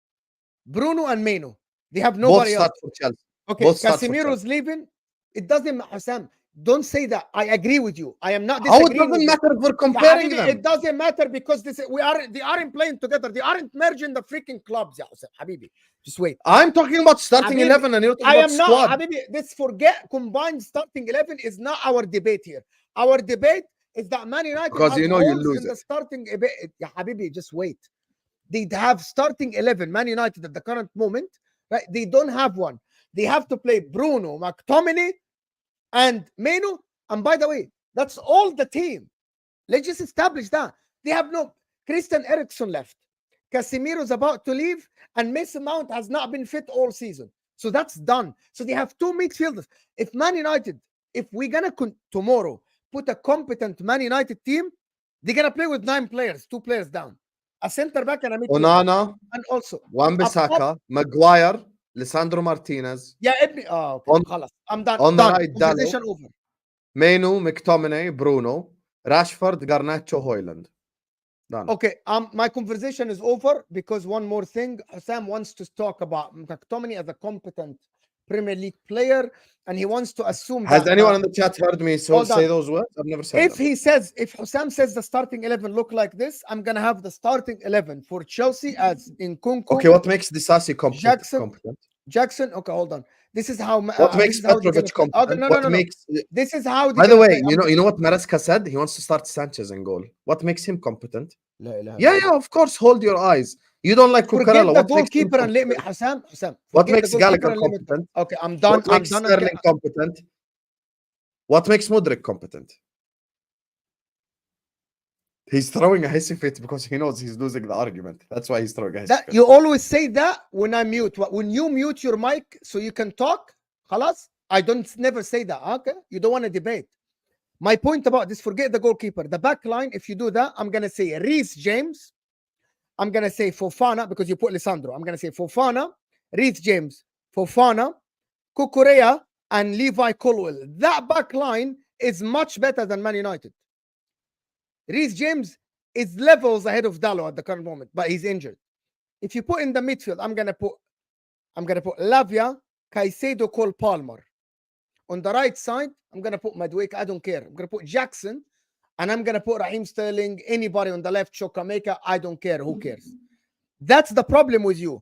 Bruno and Meno. They have nobody else. For Chelsea. Okay, Casemiro's leaving. It doesn't matter, Husam. Don't say that. I agree with you. I am not disagreeing. How it doesn't matter if we're comparing them? It doesn't matter because they aren't playing together. They aren't merging the freaking clubs. Yeah, Habibi. Just wait. I'm talking about starting 11 and you're talking about squad. Not, Habibi. Let's forget combined starting 11 is not our debate here. Our debate is that Man United because you know you lose in the starting. Yeah, Habibi, just wait. They have starting 11. Man United at the current moment, right? They don't have one. They have to play Bruno, McTominay, and Meno. And by the way, that's all the team. Let's just establish that. They have no... Christian Eriksen left. Casemiro's about to leave, and Mason Mount has not been fit all season. So that's done. So they have two midfielders. If Man United, if we're going to tomorrow put a competent Man United team, they're going to play with 9 players, 2 players down. A center back and a midfielder. Onana, And also... Wan-Bissaka, Maguire, Lisandro Martinez. Yeah, okay. خلاص. I'm done. On the done. right, Conversation over. Menu, McTominay, Bruno, Rashford, Garnacho, Hoyland. Done. Okay, my conversation is over because one more thing. Husam wants to talk about McTominay as a competent Premier League player, and he wants to assume Has that... anyone in the chat heard me say those words? I've never said that. If Husam says the starting 11 look like this, I'm going to have the starting 11 for Chelsea as Nkunku. Okay, what makes Disasi competent? Jackson, okay, hold on. This is how... What makes Petrovic competent? No. This is how... By the way, you know what Maresca said? He wants to start Sanchez in goal. What makes him competent? Yeah, of course. Hold your eyes. You don't like Cucurella. What goalkeeper and let me... Husam. What makes Gallagher competent? Okay, I'm done. What makes Sterling competent? What makes Mudryk competent? He's throwing a hissy fit because he knows he's losing the argument. That's why he's throwing a hissy fit. You always say that when I mute. When you mute your mic so you can talk, خلاص, I never say that. Okay? You don't want to debate. My point about this, forget the goalkeeper. The back line, if you do that, I'm going to say Reece James. I'm going to say Fofana because you put Lisandro. I'm going to say Fofana, Reece James, Fofana, Cucurella, and Levi Colwill. That back line is much better than Man United. Reece James is levels ahead of Dalot at the current moment, but he's injured. If you put in the midfield, I'm gonna put Lavia, Caicedo, Cole Palmer. On the right side, I'm gonna put Madueke. I don't care. I'm gonna put Jackson, and I'm gonna put Raheem Sterling. Anybody on the left, Chukwuemeka. I don't care. Who cares? That's the problem with you.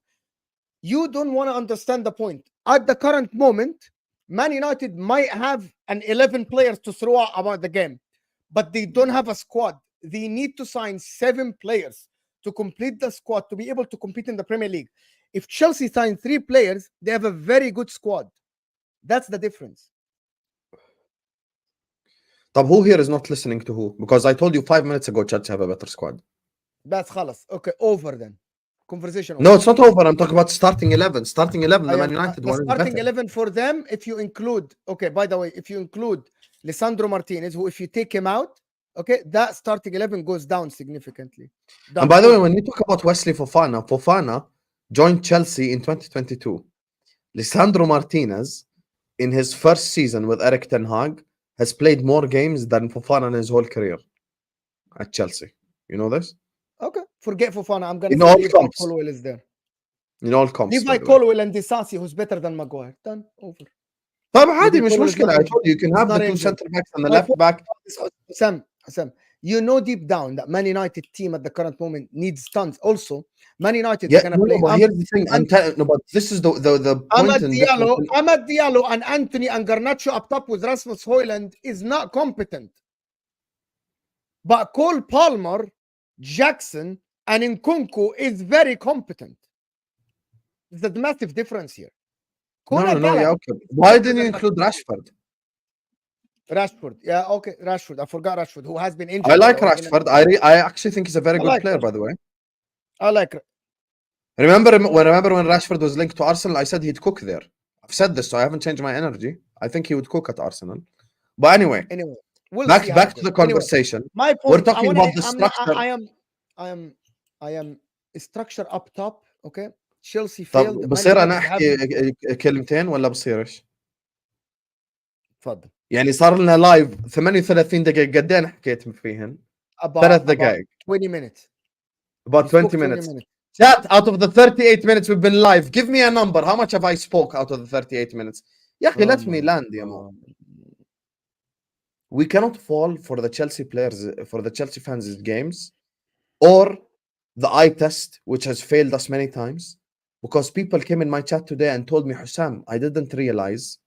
You don't want to understand the point. At the current moment, Man United might have an 11 players to throw out about the game, but they don't have a squad. They need to sign 7 players to complete the squad to be able to compete in the Premier League. If Chelsea sign 3 players, they have a very good squad. That's the difference. But who here is not listening to who? Because I told you 5 minutes ago Chelsea have a better squad. That's khalas. Okay, over then. Conversation over. No, it's not over. I'm talking about starting 11. Starting 11, the Man United one is better. Starting 11 for them, if you include... Okay, by the way, if you include Lisandro Martinez, who if you take him out, okay, that starting 11 goes down significantly. And by the way, when you talk about Wesley Fofana joined Chelsea in 2022. Lisandro Martinez, in his first season with Erik ten Hag, has played more games than Fofana in his whole career at Chelsea. You know this? Okay, forget Fofana. I'm going to say Levi Colwill is there. In all comps. Levi Colwill and Disasi, who's better than Maguire. Done. Over. طب عادي مش مشكلة. I told you can have the 2 center backs and the left back. Sam, you know deep down that Man United team at the current moment needs tons. Also, Man United is going to play. But here's the thing. But this is the point. Amad Diallo and Anthony and Garnacho up top with Rasmus Højlund is not competent. But Cole Palmer, Jackson, and Nkunku is very competent. There's a massive difference here. Okay. Why didn't you include Rashford? Yeah, okay, Rashford. I forgot Rashford, who has been injured. I like Rashford. I actually think he's a very good player, by the way. I like it. Remember when Rashford was linked to Arsenal, I said he'd cook there. I've said this, so I haven't changed my energy. I think he would cook at Arsenal. But anyway, back to the conversation. My point, we're talking about the structure. I am structure up top, okay? Chelsea failed. طب بصير انا احكي كلمتين ولا بصيرش؟ تفضل. يعني صار لنا لايف 38 دقيقة قد ايه حكيت فيهن؟ 3 دقائق. 20 minutes. About 20 minutes. Chat, out of the 38 minutes we've been live, give me a number. How much have I spoke out of the 38 minutes? يا أخي let me land يا مو. We cannot fall for the Chelsea players, for the Chelsea fans' games, or the eye test, which has failed us many times. Because people came in my chat today and told me, Husam, I didn't realize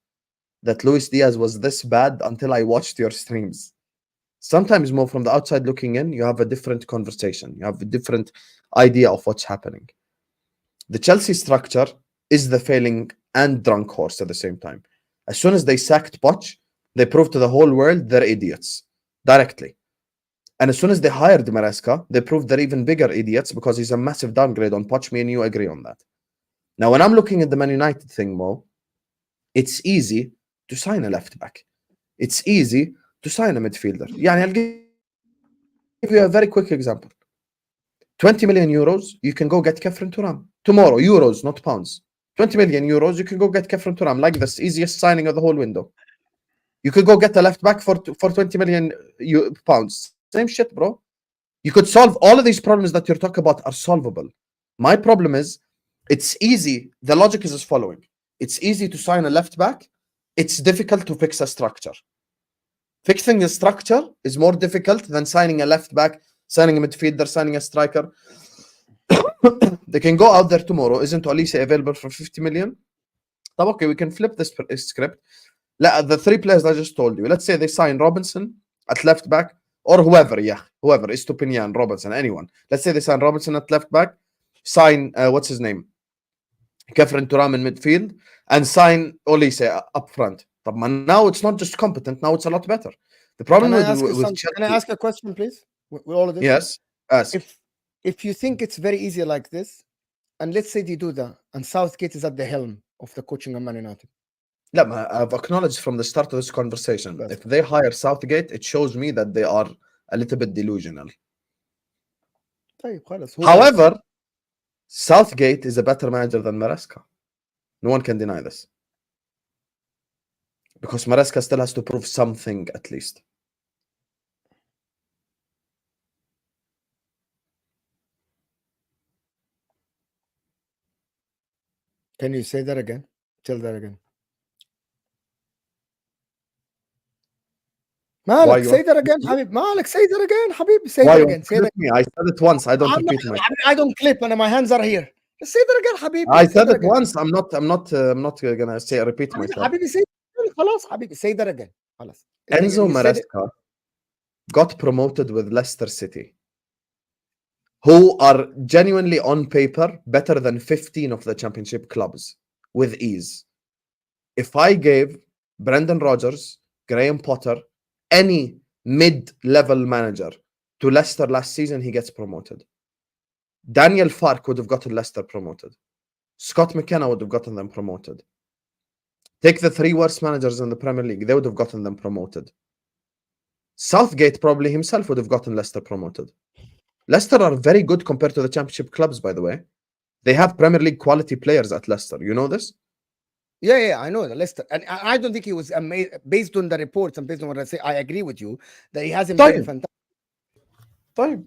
that Luis Diaz was this bad until I watched your streams. Sometimes more from the outside looking in, you have a different conversation. You have a different idea of what's happening. The Chelsea structure is the failing and drunk horse at the same time. As soon as they sacked Poch, they proved to the whole world they're idiots. Directly. And as soon as they hired Maresca, they proved they're even bigger idiots because he's a massive downgrade on Poch. Me and you agree on that. Now, when I'm looking at the Man United thing, Mo, it's easy to sign a left back. It's easy to sign a midfielder. Yeah, I'll give you a very quick example. 20 million euros, you can go get Kefren Turam. Tomorrow, euros, not pounds. 20 million euros, you can go get Kefren Turam. Like this, easiest signing of the whole window. You could go get a left back for 20 million pounds. Same shit, bro. You could solve all of these problems that you're talking about are solvable. My problem is, it's easy. The logic is as following. It's easy to sign a left back. It's difficult to fix a structure. Fixing a structure is more difficult than signing a left back, signing a midfielder, signing a striker. They can go out there tomorrow. Isn't Olise available for 50 million? Okay, we can flip this script. The three players I just told you. Let's say they sign Robinson at left back, or whoever, whoever, Estupinian, Robinson, anyone. Let's say they sign Robinson at left back, sign, what's his name? Kefren Turam in midfield, and sign Olise up front. But now it's not just competent, now it's a lot better. The problem with Chelsea... Can I ask a question, please? With all of this? Yes, ask. If you think it's very easy like this, and let's say they do that, and Southgate is at the helm of the coaching of Man United. I've acknowledged from the start of this conversation, if they hire Southgate, it shows me that they are a little bit delusional. However, Southgate is a better manager than Maresca. No one can deny this. Because Maresca still has to prove something at least. Can you say that again? Tell that again. Malik, say that again, Habib. Malik, say that again, Habib. Say that again. Say that. I said it once. I don't repeat myself. I don't clip, and my hands are here. Just say that again, Habib. I said it once. I'm not gonna say repeat myself. Habib, say Habib, say that again. Enzo Maresca got promoted with Leicester City, who are genuinely on paper better than 15 of the championship clubs with ease. If I gave Brendan Rodgers, Graham Potter, any mid-level manager to Leicester last season, he gets promoted. Daniel Farke would have gotten Leicester promoted. Scott McKenna would have gotten them promoted. Take the three worst managers in the Premier League, they would have gotten them promoted. Southgate probably himself would have gotten Leicester promoted. Leicester are very good compared to the championship clubs, by the way. They have Premier League quality players at Leicester. You know this? Yeah, I know the Leicester, and I don't think he was amazing based on the reports and based on what I say. I agree with you that he hasn't been fantastic.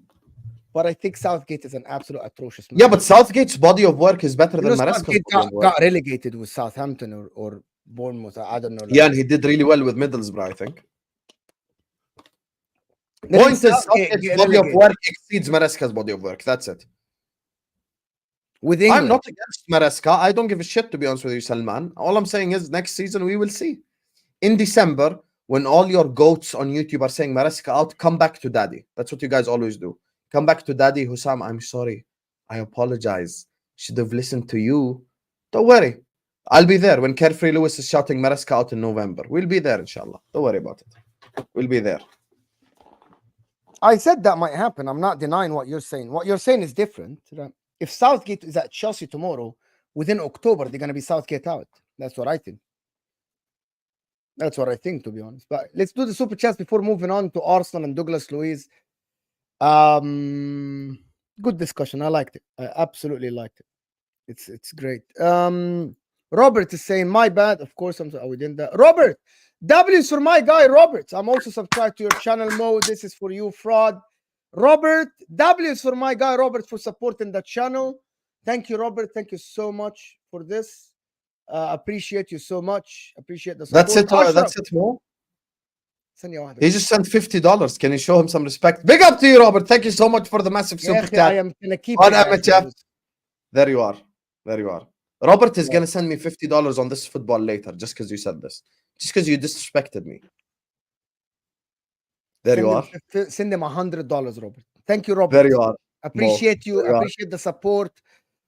But I think Southgate is an absolute atrocious man. Yeah, but Southgate's body of work is better than Maresca's. Got relegated with Southampton or Bournemouth. I don't know. Yeah, and he did really well with Middlesbrough, I think. The point is, Southgate's body of work exceeds Maresca's body of work. That's it. With England. I'm not against Maresca. I don't give a shit, to be honest with you, Salman. All I'm saying is next season we will see. In December, when all your goats on YouTube are saying Maresca out, come back to daddy. That's what you guys always do. Come back to daddy. Husam, I'm sorry. I apologize. Should have listened to you. Don't worry. I'll be there when Carefree Lewis is shouting Maresca out in November. We'll be there, inshallah. Don't worry about it. We'll be there. I said that might happen. I'm not denying what you're saying. What you're saying is different. If Southgate is at Chelsea tomorrow, within October, they're going to be Southgate out. That's what I think. That's what I think, to be honest. But let's do the super chats before moving on to Arsenal and Douglas Luiz. Good discussion. I liked it. I absolutely liked it. It's great. Robert is saying, my bad. Of course, we didn't. Robert, W's for my guy, Robert. I'm also subscribed to your channel, Mo. This is for you, fraud. Robert, W's for my guy, Robert, for supporting the channel. Thank you, Robert. Thank you so much for this. Appreciate you so much. Appreciate the support. That's it, Mo. He just sent $50. Can you show him some respect? Big up to you, Robert. Thank you so much for the massive super chat. I am gonna keep it. There you are. There you are. Robert is gonna send me $50 on this football later, just because you said this. Just because you disrespected me. Send them $100, Robert. Thank you, Robert. There you are. Appreciate you. Appreciate the support.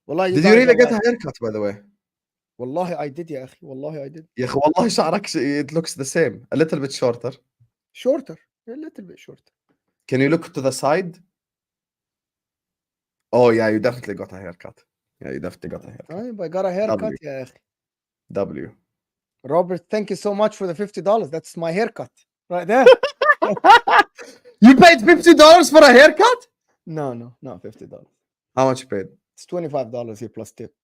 Wallahi, did you really get a haircut, by the way? Wallahi, I did, ya akhi. Wallahi, I did. Ya akhi, wallahi, شعرك, it looks the same. A little bit shorter. A little bit shorter. Can you look to the side? Oh yeah, you definitely got a haircut. Yeah, you definitely got a haircut. طيب I got a haircut W. يا أخي. W. Robert, thank you so much for the $50. That's my haircut right there. You paid $50 for a haircut? No, not $50. How much you paid? It's $25 here plus tip.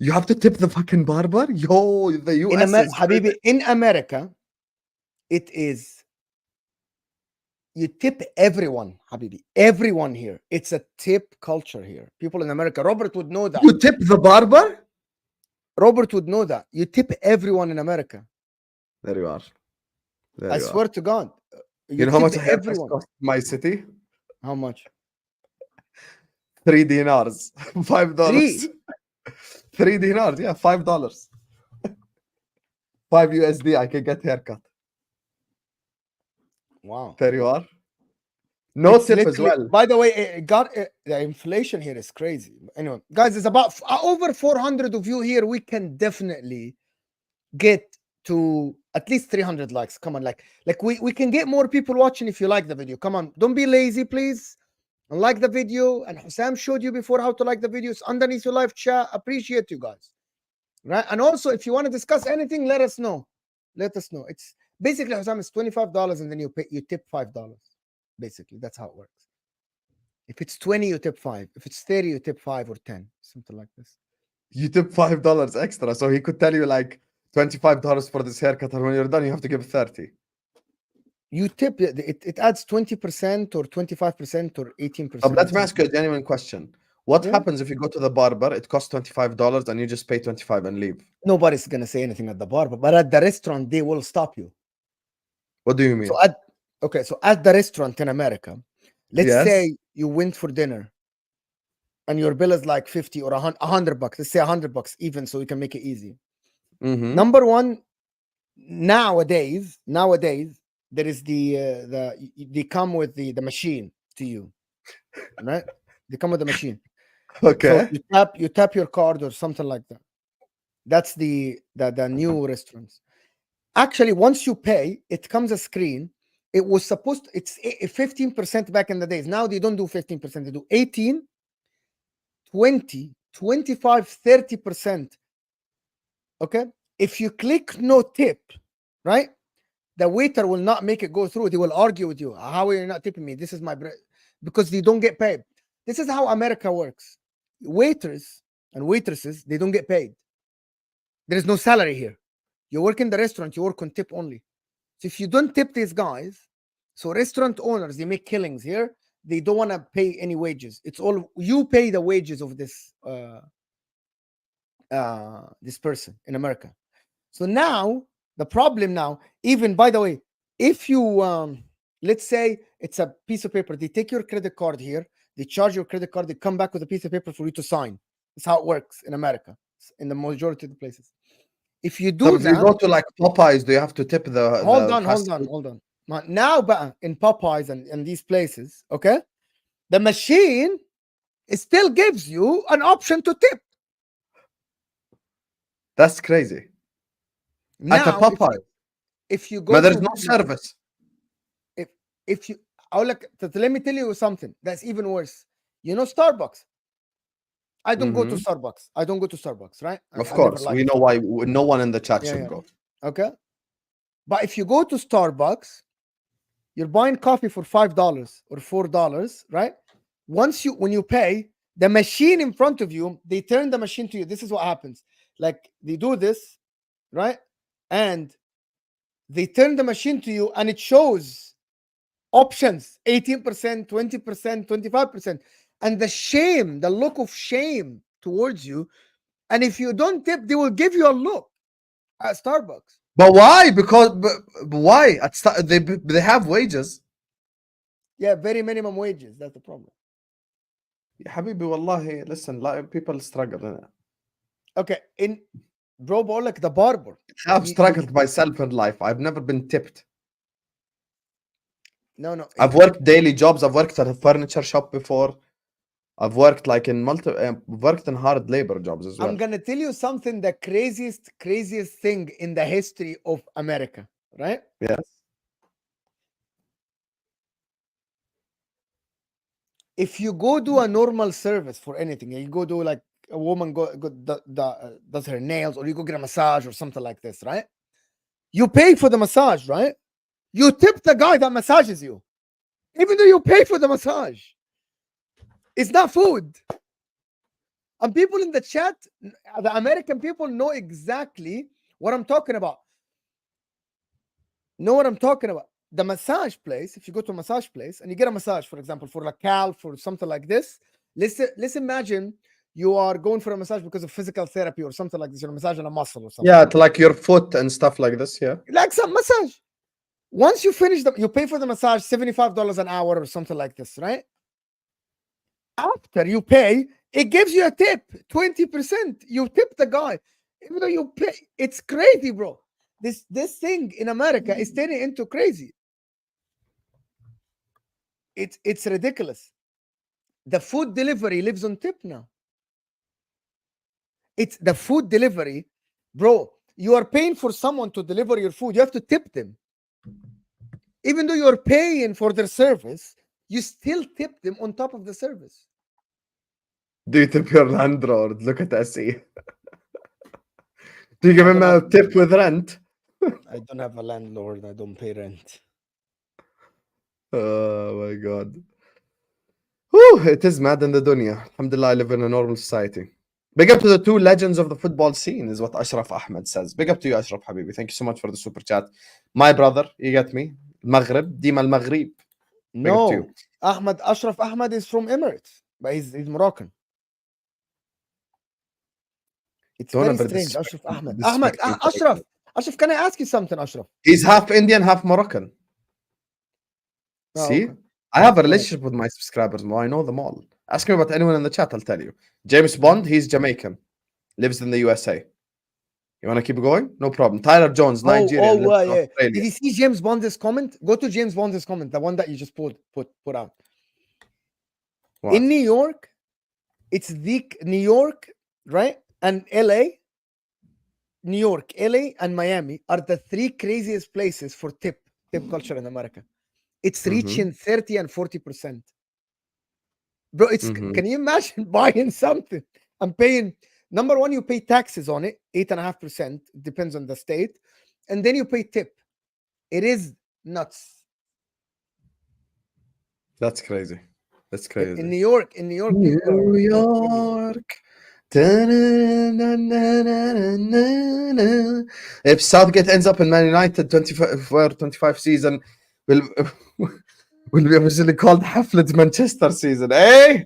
You have to tip the fucking barber? Yo, the US is Habibi, in America, it is you tip everyone, Habibi. Everyone here. It's a tip culture here. People in America. Robert would know that. You tip the barber? Robert would know that. You tip everyone in America. There you are. There I you swear are. to God. You know how much tip a haircut everyone. cost in my city? How much? 3 dinars. $5. Three? 3 dinars, yeah, $5. 5 USD, I can get haircut. Wow. There you are. No It's tip as literally- well. By the way, the inflation here is crazy. Anyway, guys, there's about over 400 of you here. We can definitely get to at least 300 likes. Come on, like we can get more people watching if you like the video. Come on, don't be lazy, please. And like the video. And Husam showed you before how to like the videos underneath your live chat. Appreciate you guys. Right? And also, if you want to discuss anything, let us know. Let us know. It's basically, Husam, it's $25 and then you tip $5. Basically, that's how it works. If it's 20, you tip 5. If it's 30, you tip 5 or 10, something like this. You tip $5 extra, so he could tell you like $25 for this haircut, and when you're done, you have to give 30. You tip it adds 20% or 25% or 18%. Let me ask you a genuine question. What Yeah. happens if you go to the barber, it costs $25 and you just pay 25 and leave? Nobody's gonna say anything at the barber, but at the restaurant, they will stop you. What do you mean? So at the restaurant in America, let's Yes. say you went for dinner and your bill is like 50 or $100. Let's say $100 even, so we can make it easy. Mhm. Number one, nowadays, there is they come with the machine to you, right? They come with the machine. Okay. So you tap your card or something like that. That's the new restaurants. Actually, once you pay, it comes a screen. It was supposed it's 15% back in the days. Now they don't do 15%. They do 18, 20, 25, 30%. Okay. If you click no tip, right? The waiter will not make it go through. They will argue with you. How are you not tipping me? This is my bread. Because they don't get paid. This is how America works. Waiters and waitresses, they don't get paid. There is no salary here. You work in the restaurant, you work on tip only. So if you don't tip these guys, so restaurant owners, they make killings here. They don't want to pay any wages. It's all you pay the wages of this this person in America. So now the problem now, even by the way, if you let's say it's a piece of paper, they take your credit card here, they charge your credit card, they come back with a piece of paper for you to sign. That's how it works in America, in the majority of the places. If you do If that, you go to like Popeyes, do you have to tip the hold fast on. Now, but in Popeyes and these places, okay, the machine still gives you an option to tip. That's crazy. At a Now, Popeye, if you go, but there's no service. If you, let me tell you something that's even worse. You know, Starbucks. I don't go to Starbucks. I don't go to Starbucks, right? Of course, we know why. No one in the chat should go. Okay, but if you go to Starbucks, you're buying coffee for $5 or $4, right? When you pay, the machine in front of you, they turn the machine to you. This is what happens. Like they do this, right? And they turn the machine to you, and it shows options: 18%, 20%, 25%, and the look of shame towards you. And if you don't tip, they will give you a look at Starbucks. But why? Because why? They have wages. Yeah, very minimum wages. That's the problem. Habibi, wallahi, listen, people struggle. Innit? Okay, bro, like the barber. I've struggled myself in life. I've never been tipped. No. I've worked daily jobs. I've worked at a furniture shop before. I've worked like in worked in hard labor jobs as well. I'm gonna tell you something, the craziest thing in the history of America, right? Yes. if you go do a normal service for anything, you go do like a woman does her nails, or you go get a massage or something like this, right? You pay for the massage, right? You tip the guy that massages you, even though you pay for the massage. It's not food. And people in the chat, the American people, know exactly what I'm talking about. Know what I'm talking about. The massage place, if you go to a massage place and you get a massage, for example, for a calf or something like this, let's imagine you are going for a massage because of physical therapy or something like this, you're massaging a muscle or something. Yeah, to like your foot and stuff like this, yeah. Like some massage. Once you finish you pay for the massage $75 an hour or something like this, right? After you pay, it gives you a tip, 20%. You tip the guy, even though you pay. It's crazy, bro. This thing in America is turning into crazy. It's ridiculous. The food delivery lives on tip now. It's the food delivery, bro. You are paying for someone to deliver your food. You have to tip them. Even though you're paying for their service, you still tip them on top of the service. Do you tip your landlord? Look at SE. Do you give him a tip with rent? I don't have a landlord. I don't pay rent. Oh my god. Whew, it is mad in the dunya. Alhamdulillah, I live in a normal society. Big up to the two legends of the football scene, is what Ashraf Ahmed says. Big up to you, Ashraf Habibi. Thank you so much for the super chat. My brother, you get me? Maghrib, Dima al Maghrib. No, Ashraf Ahmed is from Emirates, but he's Moroccan. It's Don't very ever strange, disrespect Ashraf Ahmed. disrespect him. Ashraf, can I ask you something, Ashraf? He's half Indian, half Moroccan. Oh, See? okay. I have a Right. relationship with my subscribers, Mo. I know them all. Ask me about anyone in the chat, I'll tell you. James Bond, he's Jamaican. Lives in the USA. You want to keep going? No problem. Tyler Jones, Nigerian. lives in Yeah. Australia. Did you see James Bond's comment? Go to James Bond's comment, the one that you just put out. What? In New York, it's the New York, right? And LA, New York, LA, and Miami are the three craziest places for tip culture in America. It's reaching 30 and 40%. Bro, can you imagine buying something and paying? Number one, you pay taxes on it, 8.5%, depends on the state, and then you pay tip. It is nuts. That's crazy. That's crazy. In New York, New York. If Southgate ends up in Man United 25 season, will be officially called حفلة Manchester season. Eh?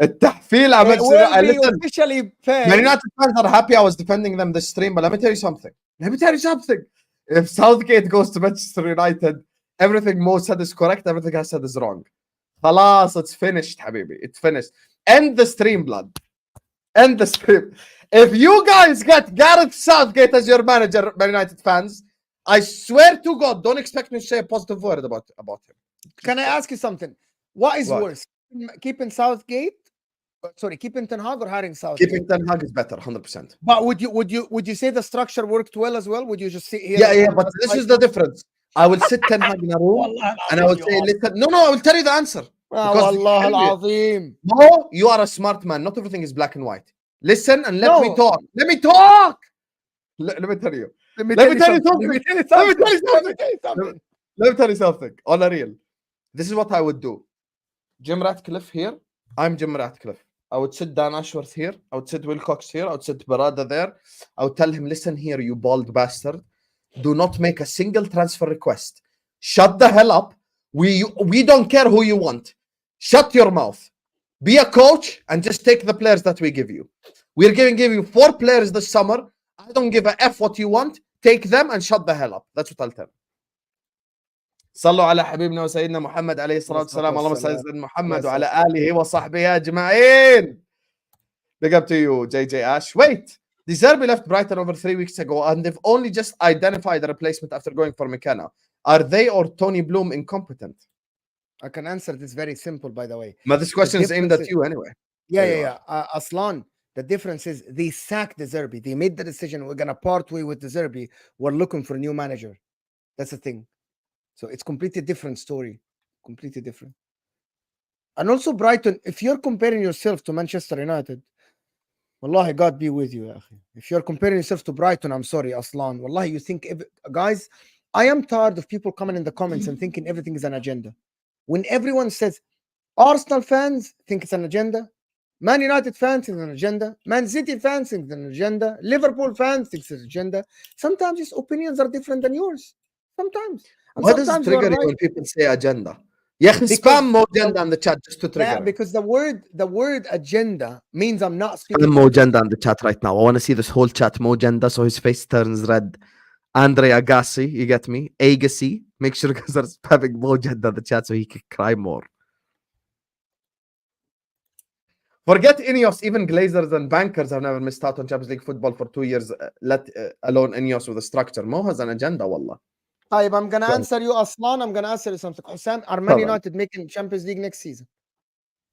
التحفيل عمل will be officially paid. Man United fans are happy I was defending them this stream, but let me tell you something. If Southgate goes to Manchester United, everything Mo said is correct, everything I said is wrong. خلاص, it's finished, حبيبي. It's finished. End the stream, blood. End the stream. If you guys get Gareth Southgate as your manager, Man United fans, I swear to God, don't expect me to say a positive word about him. Can I ask you something? What is worse? Keeping Southgate? Sorry, keeping Ten Hag or hiring Southgate? Keeping Ten Hag is better, 100%. But would you say the structure worked well as well? Would you just sit here? Yeah, but this is the difference. I will sit Ten Hag in a room and I will say, listen, no, I will tell you the answer. Wallah al-Azim. No, you are a smart man. Not everything is black and white. Listen and let me talk. Let me talk. Let me tell you. Let me tell you something. On a real. This is what I would do. Jim Ratcliffe here. I'm Jim Ratcliffe. I would sit Dan Ashworth here. I would sit Wilcox here. I would sit Barada there. I would tell him, listen here, you bald bastard. Do not make a single transfer request. Shut the hell up. We don't care who you want. Shut your mouth. Be a coach and just take the players that we give you. We're going to give you 4 players this summer. I don't give a F what you want. Take them and shut the hell up. That's what I'll tell him. صلوا على حبيبنا وسيدنا محمد عليه الصلاة والسلام. اللهم صل على سيدنا محمد وعلى آله وصحبه أجمعين. Big up to you, JJ Ash. Wait, the Zerbi left Brighton over 3 weeks ago and they've only just identified a replacement after going for McKenna. Are they or Tony Bloom incompetent? I can answer this very simple, by the way. But this question is aimed at you anyway. Yeah. Aslan, the difference is they sacked the Zerbi. They made the decision, we're going to part way with the Zerbi. We're looking for a new manager. That's the thing. So it's completely different story. Completely different. And also Brighton, if you're comparing yourself to Manchester United, Wallahi, God be with you, ya akhi. If you're comparing yourself to Brighton, I'm sorry, Aslan. Wallahi, you think, guys, I am tired of people coming in the comments and thinking everything is an agenda. When everyone says, Arsenal fans think it's an agenda, Man United fans think it's an agenda, Man City fans think it's an agenda, Liverpool fans think it's an agenda. Sometimes his opinions are different than yours. Sometimes. And What does sometimes you are trigger you right. when people say agenda? Yeah, Because spam more agenda in the chat just to trigger. Yeah, because the word agenda means I'm not Spam speaking. more agenda in the chat right now. I want to see this whole chat more agenda so his face turns red. Andre Agassi, you get me? Agassi. Make sure you guys are spamming more agenda in the chat so he can cry more. Forget Ineos, even Glazers and bankers have never missed out on Champions League football for 2 years, let alone Ineos with a structure. Mo has an agenda, wallah. طيب, I'm gonna Go on. answer you, Aslan. I'm gonna answer you something. Husam, are Man Come on. United making Champions League next season?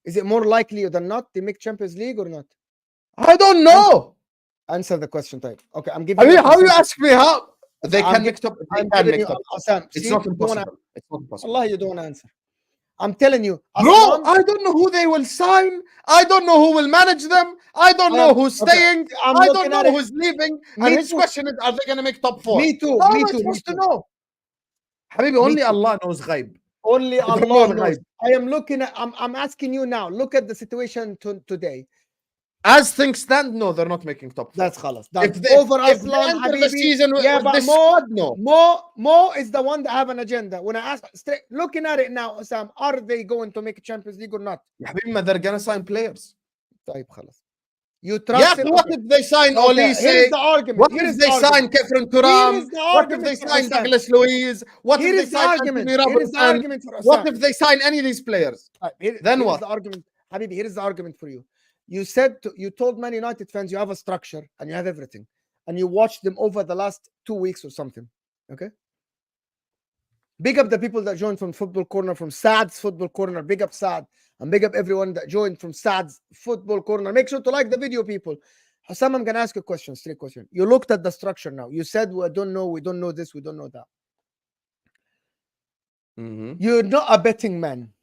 Is it more likely than not they make Champions League or not? I don't know. Answer the question type. Okay, I'm I giving mean, you. how you ask me how? They I'm can make top. They I'm can telling make you, top. Husam. It's see, not you don't wanna- impossible. It's not impossible. Allah, you don't want to answer. I'm telling you, Bro, Aslan, I don't know who they will sign. I don't know who will manage them. I don't know who's okay, staying. I'm I don't looking know at it. who's leaving. Me And his too. question is, are they going to make top 4? Me too. How Me am I too. Me supposed to too. know? Habibi, Me only too. Allah knows ghaib. Only I don't Allah know knows. ghaib. I am looking at. I'm asking you now. Look at the situation today. As things stand, no, they're not making top 4. That's khalas. Done. If they, Over if they Aslan, enter the Habibi. season with, Yeah, with but this squad, no. Mo is the one that have an agenda. When I ask, looking at it now, Sam, are they going to make a Champions League or not? Ya Habibi, they're going to sign players. طيب خلاص. You trust Yeah, it? what Okay. if they sign Okay, Olise? here is the argument. What Here if is they the sign argument. Kefren Here Turam? is the What if argument they for sign Husam. Douglas Luiz? What Here if they is the sign argument. Anthony Here is the Robertson? argument for What Husam. if they sign any of these players? Then Here what? is the argument. Habibi, here is the argument for you. You said you told Man United fans you have a structure and you have everything, and you watched them over the last 2 weeks or something. Okay. Big up the people that joined from Football Corner, from Saad's Football Corner. Big up Saad, and big up everyone that joined from Saad's Football Corner. Make sure to like the video, people. Husam, I'm gonna ask you a question, straight question. You looked at the structure now. You said we don't know this, we don't know that. You're not a betting man.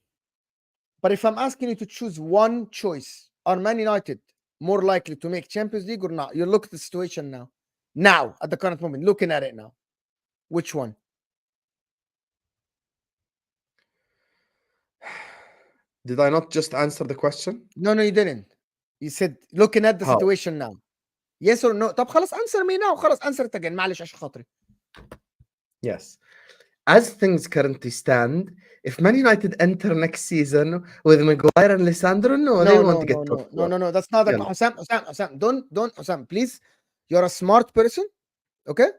But if I'm asking you to choose one choice, are Man United more likely to make Champions League or not? You look at the situation now. Now, at the current moment, looking at it now. Which one? Did I not just answer the question? No, you didn't. You said looking at the How? situation now. Yes or no? طب خلاص answer me now. خلاص answer it again. معلش عشان خاطري. Yes. As things currently stand, if Man United enter next season with Maguire and Lisandro, they want to get top 4. No. That's not the Husam. Don't, Husam, please. You're a smart person. Okay?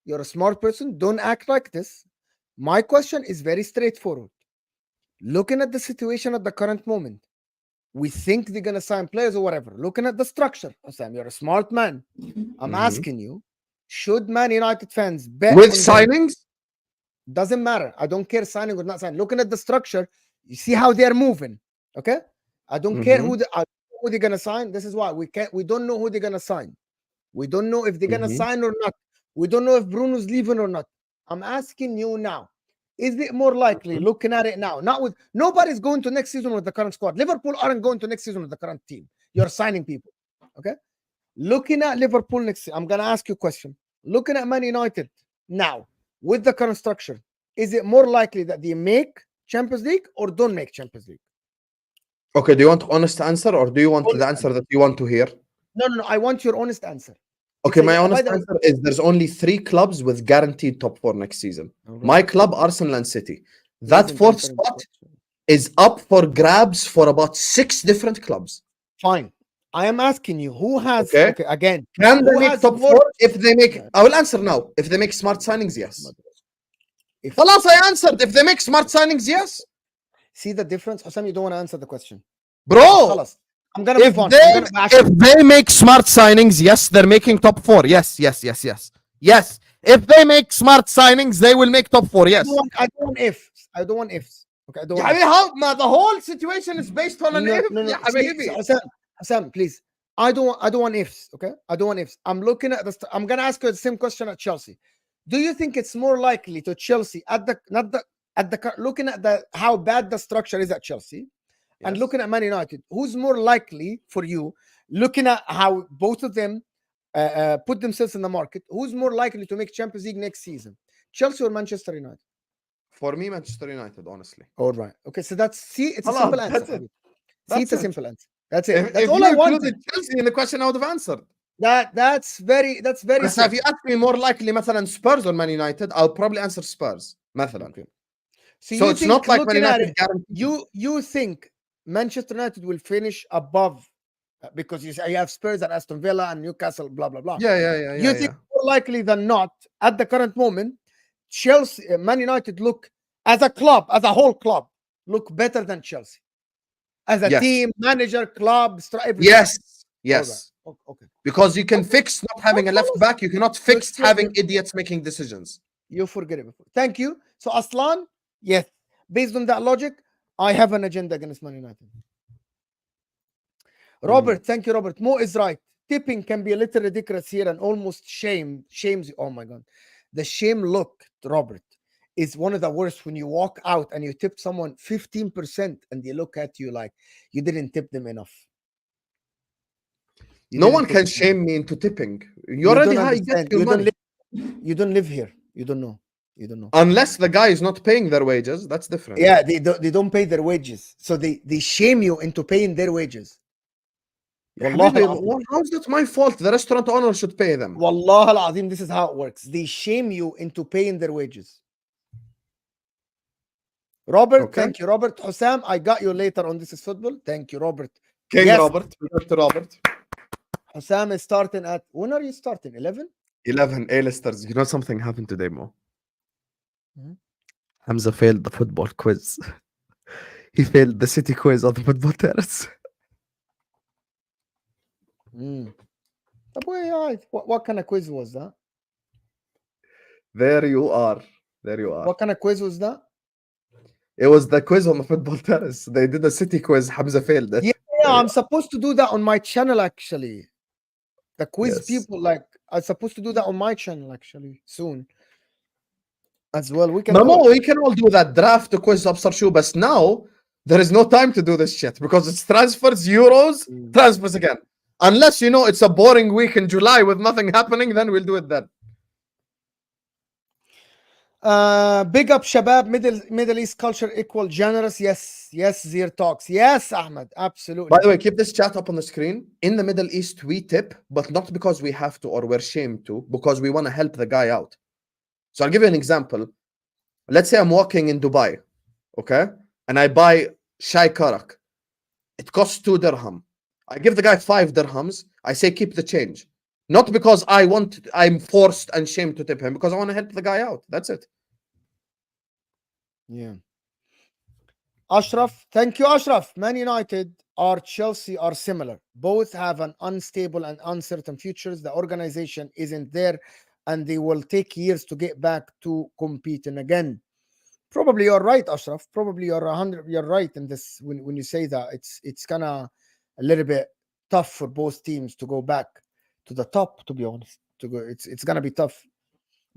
You're a smart person. Don't act like this. My question is very straightforward. Looking at the situation at the current moment, we think they're gonna sign players or whatever. Looking at the structure, Husam, you're a smart man. I'm asking you, should Man United fans bet with on signings? Doesn't matter. I don't care signing or not signing. Looking at the structure, you see how they're moving. Okay, I don't care who they're gonna sign. This is why we don't know who they're gonna sign. We don't know if they're gonna sign or not. We don't know if Bruno's leaving or not. I'm asking you now. Is it more likely, looking at it now, not with nobody's going to next season with the current squad? Liverpool aren't going to next season with the current team. You're signing people. Okay. Looking at Liverpool next season, I'm gonna ask you a question. Looking at Man United now with the current structure, is it more likely that they make Champions League or don't make Champions League? Okay, do you want honest answer or do you want the answer that you want to hear? No. I want your honest answer. Okay, my honest answer is there's only 3 clubs with guaranteed top 4 next season. My club, Arsenal and City. That 4th spot is up for grabs for about 6 different clubs. Fine. I am asking you, who has again? Can they make top 4 if they make? I will answer now. If they make smart signings, yes. Khalas, I answered. If they make smart signings, yes. See the difference, Husam? You don't want to answer the question, bro. I'm gonna move on. If they make smart signings, yes, they're making top 4. Yes. If they make smart signings, they will make top 4. Yes. I don't want ifs. Okay, I don't want ifs. The whole situation is based on an if. No. Husam, please. I don't want ifs. Okay, I don't want ifs. I'm looking at the. I'm gonna ask you the same question at Chelsea. Do you think it's more likely to Chelsea looking at how bad the structure is at Chelsea, and looking at Man United, who's more likely for you, looking at how both of them put themselves in the market, who's more likely to make Champions League next season, Chelsea or Manchester United? For me, Manchester United, honestly. All right. Okay, so it's a Hello, simple answer. that's it. See, it's a That's it. simple answer. That's it. If That's if all you I wanted. included Chelsea in the question, I would have answered. That's very But if simple. you ask me more likely, مثلا Spurs or Man United, I'll probably answer Spurs. مثلا. Okay. So it's not like Man looking at United it, guaranteed. you think Manchester United will finish above because you have Spurs and Aston Villa and Newcastle, blah blah blah. You think more likely than not at the current moment, Chelsea, Man United look as a club, as a whole club, look better than Chelsea as a team, manager, club, everything. Yes. Right. Okay. Because you can fix not having a left back, you cannot fix having idiots making decisions. You forget it before. Thank you. So Aslan, yes, based on that logic, I have an agenda against Man United. Robert, thank you, Robert. Mo is right. Tipping can be a little ridiculous here and almost shames you. Oh my God. The shame look, Robert, is one of the worst when you walk out and you tip someone 15% and they look at you like you didn't tip them enough. No one can shame me into tipping. You already get your money. You don't live here. You don't know. Unless the guy is not paying their wages, that's different. Yeah, they don't pay their wages. So they shame you into paying their wages. How is that my fault? The restaurant owner should pay them. Wallah al-Azim, this is how it works. They shame you into paying their wages. Robert, thank you. Robert, Husam, I got you later on This Is Football. Thank you, Robert. Robert. Robert. Husam is starting at, when are you starting? 11? 11 A-listers. You know something happened today, Mo? Hamza failed the football quiz. He failed the city quiz on the football terrace. What kind of quiz was that? There you are. What kind of quiz was that? It was the quiz on the football terrace. They did a city quiz. Hamza failed it. Yeah, I'm supposed to do that on my channel actually. The quiz people I'm supposed to do that on my channel actually soon. As well, we can all do that draft to quiz Absar Shu, but now there is no time to do this shit because it's transfers, Euros, transfers again. Unless it's a boring week in July with nothing happening, then we'll do it then. Big up Shabab, Middle East culture equal generous. Yes, Zir talks. Yes, Ahmed, absolutely. By the way, keep this chat up on the screen. In the Middle East, we tip, but not because we have to or we're shamed to, because we want to help the guy out. So I'll give you an example. Let's say I'm walking in Dubai, okay? And I buy Shai Karak. It costs 2 dirham. I give the guy 5 dirhams. I say keep the change. Not because I'm forced and shamed to tip him, because I want to help the guy out. That's it. Yeah. Ashraf, thank you, Ashraf. Man United or Chelsea are similar. Both have an unstable and uncertain futures. The organization isn't there, and they will take years to get back to competing again. Probably you're right, Ashraf. Probably you're right in this when you say that. It's kind of a little bit tough for both teams to go back to the top, to be honest. It's gonna be tough.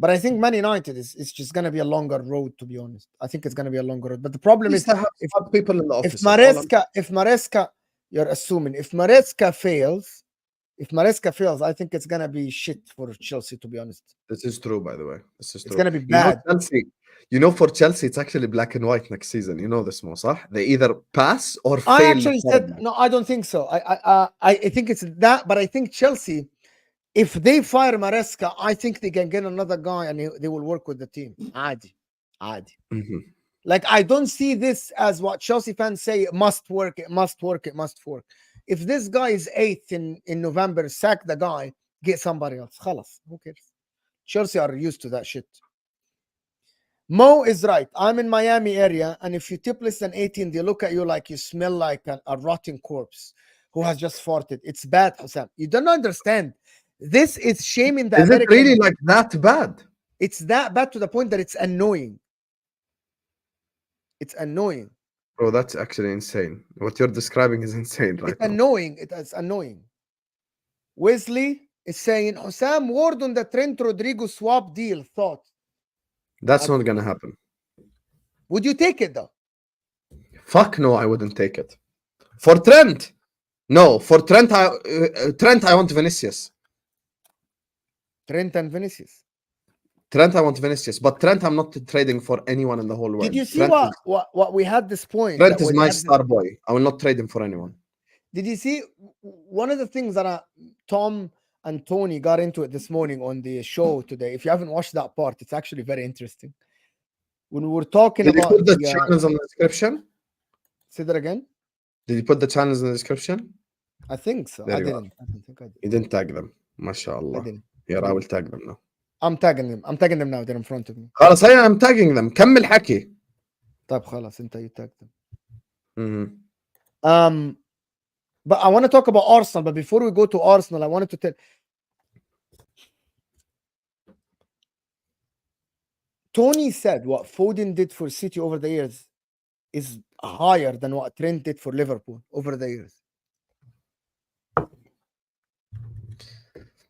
But I think Man United is just gonna be a longer road, to be honest. I think it's gonna be a longer road. But the problem is if people in the office. If Maresca, you're assuming if Maresca fails, I think it's gonna be shit for Chelsea, to be honest. This is true, by the way. This is true. It's gonna be bad. For Chelsea, it's actually black and white next season. You know this, Mo, صح? They either pass or fail. I actually said no. I don't think so. I think it's that, but I think Chelsea, if they fire Maresca, I think they can get another guy and they will work with the team. Adi. Like, I don't see this as what Chelsea fans say. It must work. If this guy is 8th in November, sack the guy, get somebody else. Khalas. Who cares? Chelsea are used to that shit. Mo is right. I'm in Miami area, and if you tip less than 18, they look at you like you smell like a rotting corpse who has just farted. It's bad, Husam. You don't understand. This is shaming the American. Is it really like that bad? It's that bad to the point that it's annoying. It's annoying. Bro, that's actually insane. What you're describing is insane, right? It's annoying. It is annoying. Wesley is saying, Husam, word on the Trent Rodrigo swap deal. Thought. That's not gonna happen. Would you take it though? Fuck no, I wouldn't take it. For Trent, no. For Trent, I want Vinicius. Trent and Vinicius. Trent, I want Vinicius, but Trent, I'm not trading for anyone in the whole world. Did you see Trent what we had this point? Trent is my star boy. I will not trade him for anyone. Did you see one of the things that Tom and Tony got into it this morning on the show today? If you haven't watched that part, it's actually very interesting. When we were talking Did about you put the channels in the description? Say that again. Did you put the channels in the description? I think so. I didn't think I did. You didn't tag them. MashaAllah. I didn't. Yeah, I will tag them now. I'm tagging them. I'm tagging them now. They're in front of me. خلاص هيا I'm tagging them. كمل حكي. طيب خلاص انت you tag them. Mm-hmm. But I want to talk about Arsenal. But before we go to Arsenal, I wanted to tell. Tony said what Foden did for City over the years is higher than what Trent did for Liverpool over the years.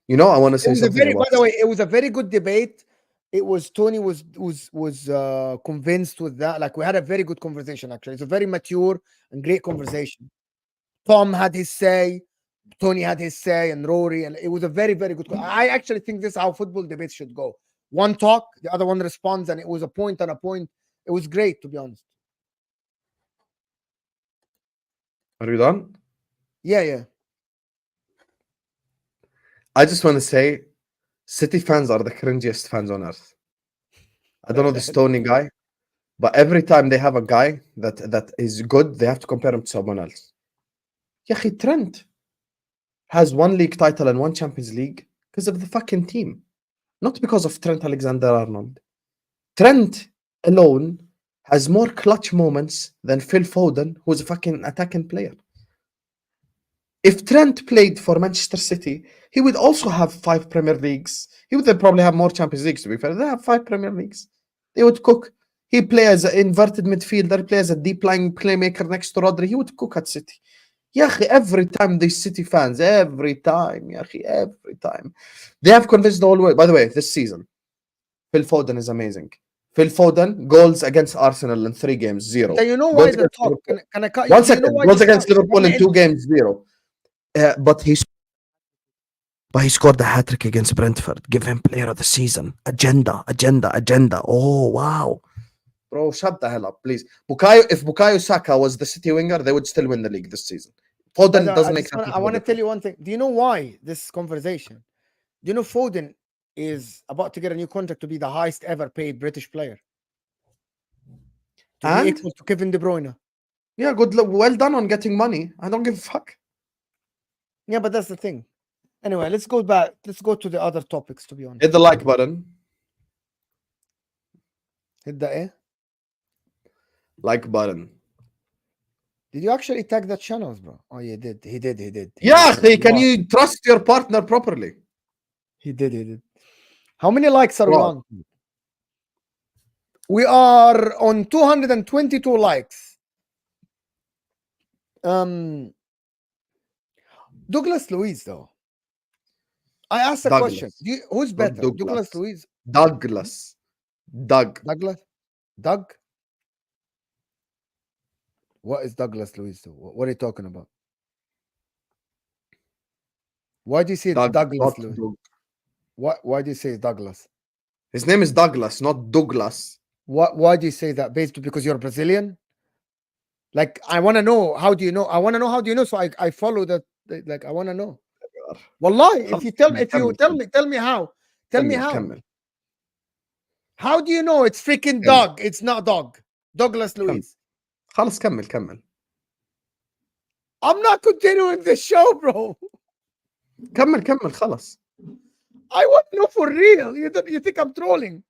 You know, I want to say something. By the way, it was a very good debate. It was Tony was convinced with that. Like we had a very good conversation. Actually, it's a very mature and great conversation. Tom had his say, Tony had his say, and Rory, and it was a very, very good. I actually think this is how football debates should go. One talk, the other one responds, and it was a point on a point. It was great, to be honest. Are you done? Yeah. I just want to say, City fans are the cringiest fans on earth. I don't know this Tony guy, but every time they have a guy that is good, they have to compare him to someone else. Yahi, Trent has 1 league title and 1 Champions League because of the fucking team, not because of Trent Alexander-Arnold. Trent alone has more clutch moments than Phil Foden, who's a fucking attacking player. If Trent played for Manchester City, he would also have 5 Premier Leagues. He would then probably have more Champions Leagues, to be fair. They have 5 Premier Leagues. They would cook. He plays as an inverted midfielder, he plays a deep lying playmaker next to Rodri. He would cook at City. Yahi, every time these City fans, every time, they have convinced the whole world. By the way, this season, Phil Foden is amazing. Phil Foden, goals against Arsenal in 3 games, 0. So you know why the talk? Can I cut you? 1 second. Goals against Liverpool in 2 games, 0. But he scored a hat-trick against Brentford. Give him player of the season. Agenda. Oh, wow. Bro, shut the hell up, please. If Bukayo Saka was the City winger, they would still win the league this season. Foden doesn't make sense. I want to tell you one thing. Do you know why this conversation? Do you know Foden is about to get a new contract to be the highest ever paid British player? To be equal to Kevin De Bruyne. Yeah, good luck. Well done on getting money. I don't give a fuck. Yeah, but that's the thing. Anyway, let's go back. Let's go to the other topics, to be honest. Hit the like button. Hit the A? Like button. Did you actually tag the channels, bro? Oh, you did. He did. Yeah, can you trust your partner properly? He did. How many likes are we on? We are on 222 likes. Douglas Luiz, though. I asked a question. Who's better, Douglas Luiz? Douglas. Doug. What is Douglas Luiz? What are you talking about? Why do you say it's Douglas Luiz? Why do you say Douglas? His name is Douglas, not Douglas. Why do you say that? Based because you're Brazilian? Like, I want to know. How do you know? I want to know how do you know? So I follow that. Like, I want to know. Wallahi, if you tell me how. Tell me how. How do you know it's freaking dog? It's not dog. Douglas Luiz. خلاص كمل. I'm not continuing the show, bro. كمل خلاص. I want to know for real. You think I'm trolling?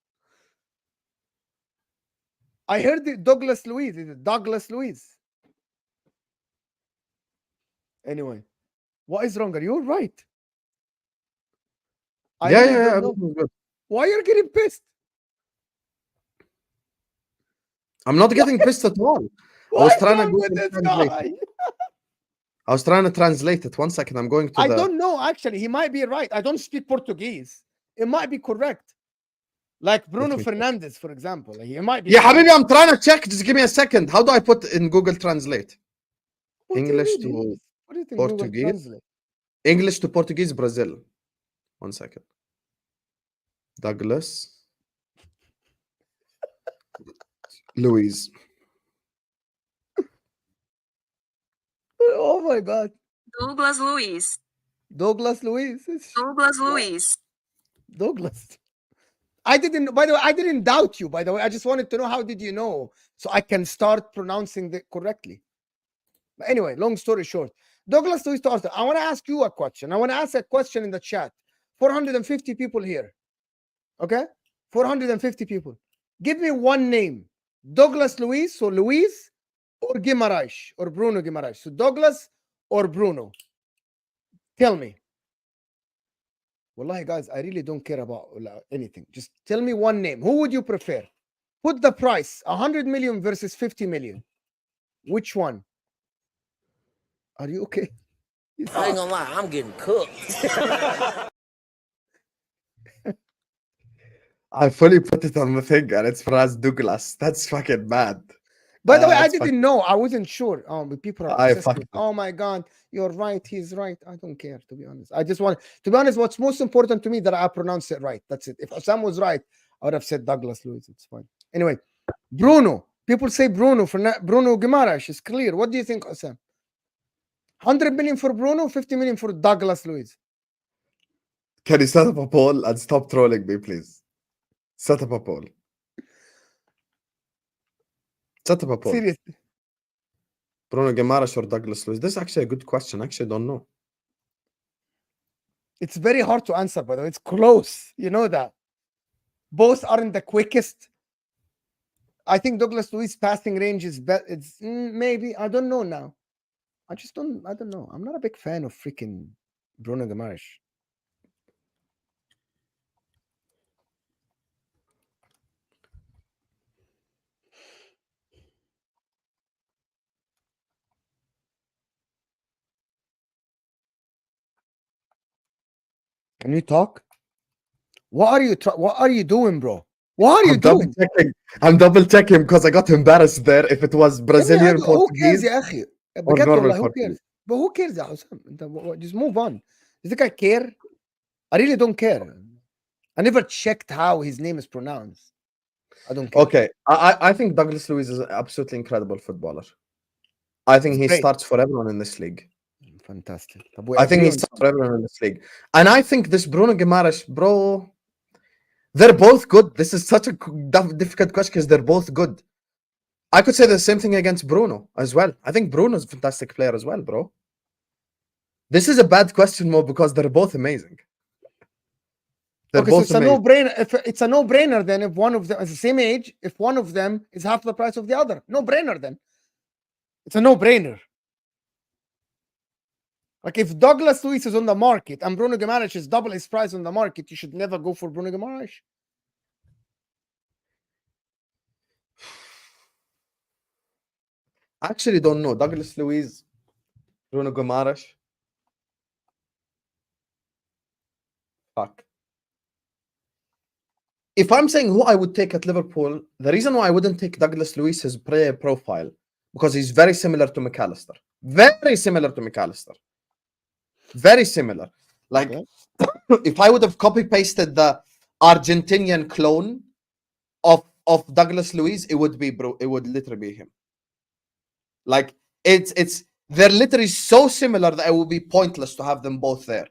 I heard it, Douglas Luiz. Is it Douglas Luiz? Anyway, what is wrong? Are you right? Yeah. Why are you getting pissed? I'm not getting pissed at all. I was trying to translate it. 1 second. I'm going to. I don't know. Actually, he might be right. I don't speak Portuguese. It might be correct. Like Bruno Fernandes, for example. He might be. Yeah, Habibi, I'm trying to check. Just give me a second. How do I put in Google Translate? What English do you mean? to What do you think Google Portuguese. Translate? English to Portuguese, Brazil. 1 second. Douglas. Luiz. Oh my God. Douglas Luiz. Douglas Luiz. Douglas Luiz. Douglas. By the way, I didn't doubt you, by the way. I just wanted to know how did you know so I can start pronouncing it correctly. But anyway, long story short, Douglas Luiz to Arsenal. I want to ask you a question. I want to ask a question in the chat. 450 people here. Okay? 450 people. Give me one name. Douglas Luiz, so Luiz or Guimaraes or Bruno Guimaraes. So Douglas or Bruno. Tell me. Wallahi, guys, I really don't care about anything. Just tell me one name. Who would you prefer? Put the price 100 million versus 50 million. Which one? Are you okay? I ain't gonna lie, I'm getting cooked. I fully put it on the thing and it's pronounced Douglas. That's fucking mad. By the way, I That's didn't know. I wasn't sure. But people are I obsessed fucked with, it. oh my God, you're right. He's right. I don't care, to be honest. I just want, to be honest, what's most important to me that I pronounce it right. That's it. If Husam was right, I would have said Douglas Luiz. It's fine. Anyway, Bruno. People say Bruno for Bruno Guimaraes is clear. What do you think, Husam? 100 million for Bruno, 50 million for Douglas Luiz. Can you set up a poll and stop trolling me, please? Set up a poll. Set up a poll. Seriously. Bruno Guimaraes or Douglas Luiz? This is actually a good question. I actually don't know. It's very hard to answer, by the way. It's close. You know that. Both aren't the quickest. I think Douglas Luiz passing range is better. It's maybe. I don't know now. I don't know. I'm not a big fan of freaking Bruno Guimaraes. Can you talk? What are you doing, bro? What are you doing? I'm double checking because I got embarrassed there if it was Brazilian who cares, Portuguese يا أخي? or بجد normal والله, who Portuguese. cares? But who cares, يا حسام? Just move on. You think I care? I really don't care. I never checked how his name is pronounced. I don't care. Okay, I think Douglas Luiz is an absolutely incredible footballer. I think he Great. starts for everyone in this league. Fantastic. I think he starts for everyone in this league. And I think this Bruno Guimaraes, bro, they're both good. This is such a difficult question because they're both good. I could say the same thing against Bruno as well. I think Bruno's a fantastic player as well, bro. This is a bad question more because they're both amazing. They're Okay, both so it's amazing. a no-brainer. If it's a no-brainer, then if one of them is the same age, if one of them is half the price of the other, no-brainer. Then it's a no-brainer. Like if Douglas Luiz is on the market and Bruno Guimaraes is double his price on the market, you should never go for Bruno Guimaraes. I actually don't know. Douglas Luiz, Bruno Guimaraes. Fuck. If I'm saying who I would take at Liverpool, the reason why I wouldn't take Douglas Luiz is player profile because he's very similar to McAllister. Very similar to McAllister. Very similar. Like if I would have copy pasted the Argentinian clone of Douglas Luiz, it would literally be him. Like they're literally so similar that it would be pointless to have them both there.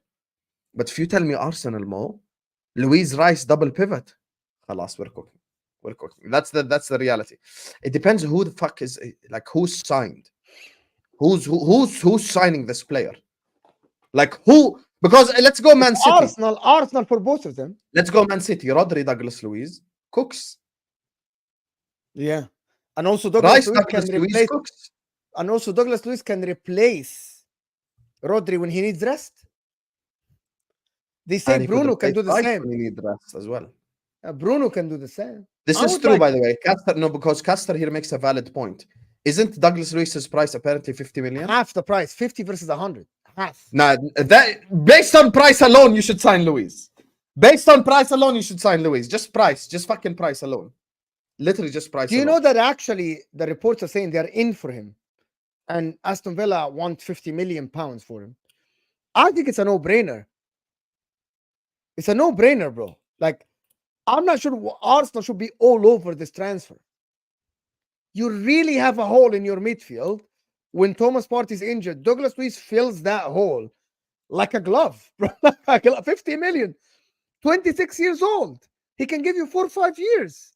But if you tell me Arsenal, Mo, Luiz Rice double pivot, khalas, we're cooking. We're cooking. That's the reality. It depends who the fuck is, like, who's signed. Who's signing this player? Like who? Because let's go Man City. Arsenal for both of them. Let's go Man City. Rodri, Douglas Luiz, Cooks. Yeah, and also Douglas Luiz can replace. Cooks. And also Douglas Luiz can replace Rodri when he needs rest. They say Bruno can do the same. When he needs rest as well. Bruno can do the same. This is true, by the way. Because Caster here makes a valid point. Isn't Douglas Luiz's price apparently 50 million? Half the price, 50 versus 100. Half. Nah, based on price alone, you should sign Luiz. Based on price alone, you should sign Luiz. Just fucking price alone. Literally just price alone. Do you know that actually the reports are saying they're in for him? and Aston Villa want 50 million pounds for him. I think it's a no-brainer. It's a no-brainer, bro. Like, I'm not sure Arsenal should be all over this transfer. You really have a hole in your midfield. When Thomas Partey is injured, Douglas Luiz fills that hole like a glove, bro. 50 million. 26 years old. He can give you 4 or 5 years.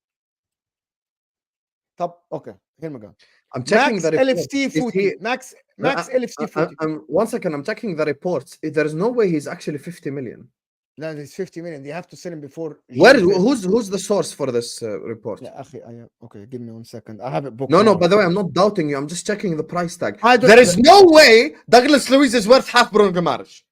Top. Okay, here we go. I'm checking Max the report. LFC Is footy. he- Max No, LFC footy. 1 second. I'm checking the reports. There's no way he's actually 50 million. No, it's 50 million. They have to sell him before. Where? June 5th. Who's the source for this report? Yeah, okay, give me 1 second. I have it booked. No. By the way, I'm not doubting you. I'm just checking the price tag. I don't- There is no way Douglas Luiz is worth half Bruno Guimaraes.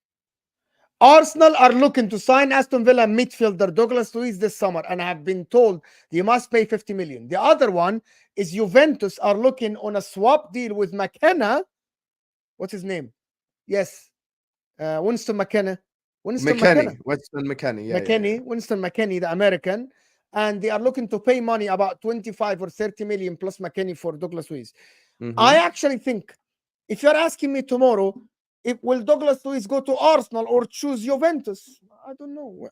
Arsenal are looking to sign Aston Villa midfielder Douglas Luiz this summer and have been told they must pay 50 million. The other one is Juventus are looking on a swap deal with McKenna. What's his name? Yes. Winston McKenna. Winston McKenna. Winston McKennie. Yeah, McKennie, yeah. Winston McKennie, the American. And they are looking to pay money about 25 or 30 million plus McKennie for Douglas Luiz. Mhm. I actually think if you're asking me tomorrow, will Douglas Luiz go to Arsenal or choose Juventus? I don't know.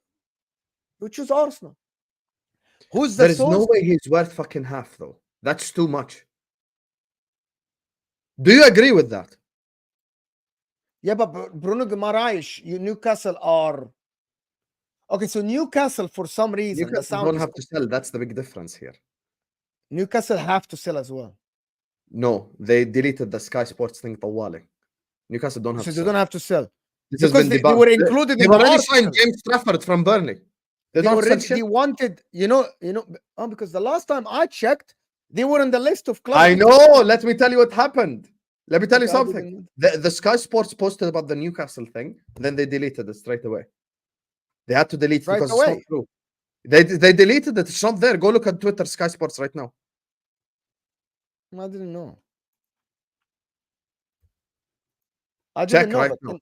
You choose Arsenal. Who's the There is source? no way he's worth fucking half, though. That's too much. Do you agree with that? Yeah, but Bruno Guimaraes, Newcastle are okay. So Newcastle, for some reason, the Newcastle sound don't is- have to sell. That's the big difference here. Newcastle have to sell as well. No, they deleted the Sky Sports thing طوالي. Newcastle don't have So to they sell. don't have to sell This has because been they debunked. were included They've in the already article. signed James Trafford from Burnley. They don't sell shit. They wanted, because the last time I checked, they were on the list of clubs. I know. Let me tell you what happened. Let me tell you Okay, I something. didn't- The Sky Sports posted about the Newcastle thing, then they deleted it straight away. They had to delete it Right because away? it's not true. They deleted it. It's not there. Go look at Twitter, Sky Sports right now. I didn't know. I Check didn't know. right but now. then-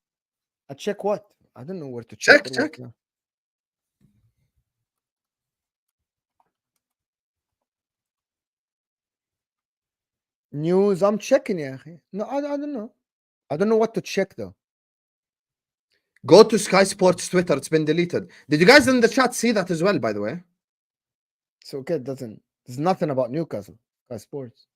I check what? I don't know where to check. Check, or what check. now. News. I'm checking, yeah. No, I don't know. I don't know what to check though. Go to Sky Sports Twitter. It's been deleted. Did you guys in the chat see that as well, by the way? So okay, there's nothing about Newcastle. Sky Sports.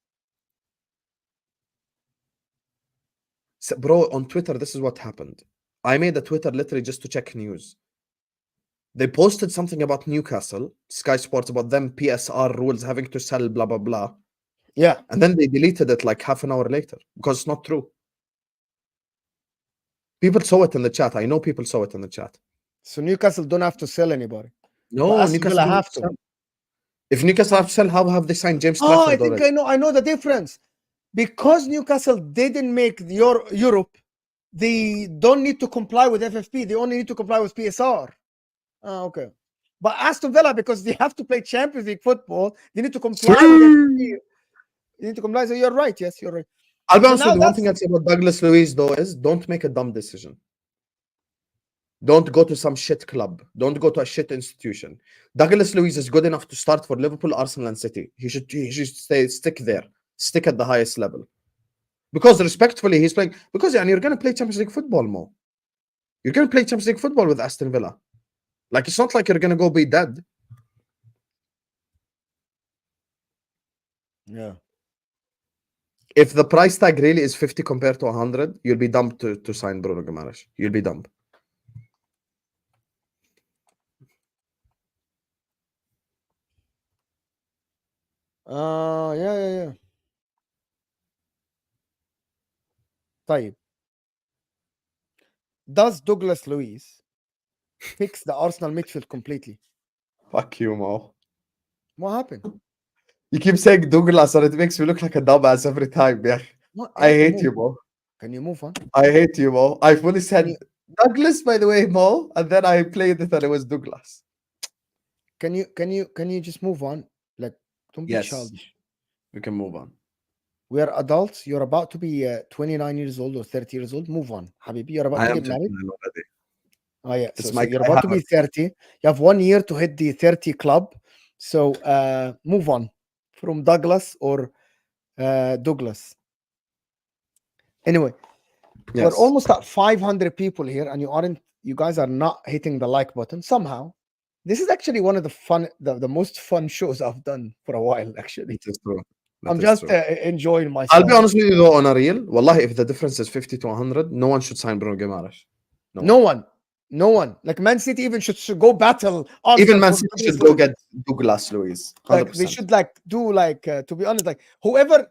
So, bro, on Twitter, this is what happened. I made a Twitter literally just to check news. They posted something about Newcastle, Sky Sports, about them PSR rules having to sell, blah, blah, blah. Yeah. And then they deleted it like half an hour later because it's not true. People saw it in the chat. I know people saw it in the chat. So Newcastle don't have to sell anybody. No, But Aston Newcastle Villa don't have to. sell. If Newcastle have to sell, how have they signed James Oh, Trafford I think already? I know the difference. Because Newcastle didn't make Europe, they don't need to comply with FFP. They only need to comply with PSR. Oh, okay. But Aston Villa, because they have to play Champions League football, they need to comply with FFP. They need to comply. So you're right. Yes, you're right. I'll be So honest now with you. One thing I'd say about Douglas Luiz, though, is don't make a dumb decision. Don't go to some shit club. Don't go to a shit institution. Douglas Luiz is good enough to start for Liverpool, Arsenal, and City. He should stick there. Stick at the highest level. Because respectfully, he's playing. Because you're going to play Champions League football more. You're going to play Champions League football with Aston Villa. Like, it's not like you're going to go be dead. Yeah. If the price tag really is 50 compared to 100, you'll be dumb to sign Bruno Guimaraes. You'll be dumb. Yeah. طيب. Does Douglas Luiz fix the Arsenal midfield completely? Fuck you, Mo. What happened? You keep saying Douglas and it makes me look like a dumbass every time. Yeah. What? I hate Move. you, Mo. Can you move on? I hate you, Mo. I fully said you- Douglas, by the way, Mo, and then I played it and it was Douglas. Can you just move on? Like, don't be Yes. childish. We can move on. We are adults. You're about to be 29 years old or 30 years old. Move on, Habibi. You're about I to am get married. already. Oh yeah. It's So my- you're I about to have be 30. You have 1 year to hit the 30 club. So move on from Douglas or Douglas. Anyway, Yes. we're almost at 500 people here, and you guys are not hitting the like button somehow. This is actually one of the most fun shows I've done for a while, actually. It is true. I'm That is just true. enjoying myself. I'll be honest with you though, on a real, wallahi, if the difference is 50 to 100, no one should sign Bruno Guimaraes. No one. Like Man City even should go battle. Arsenal Even Man for City Douglas should go Luiz. get Douglas Luiz. 100%. Like they should do to be honest, like whoever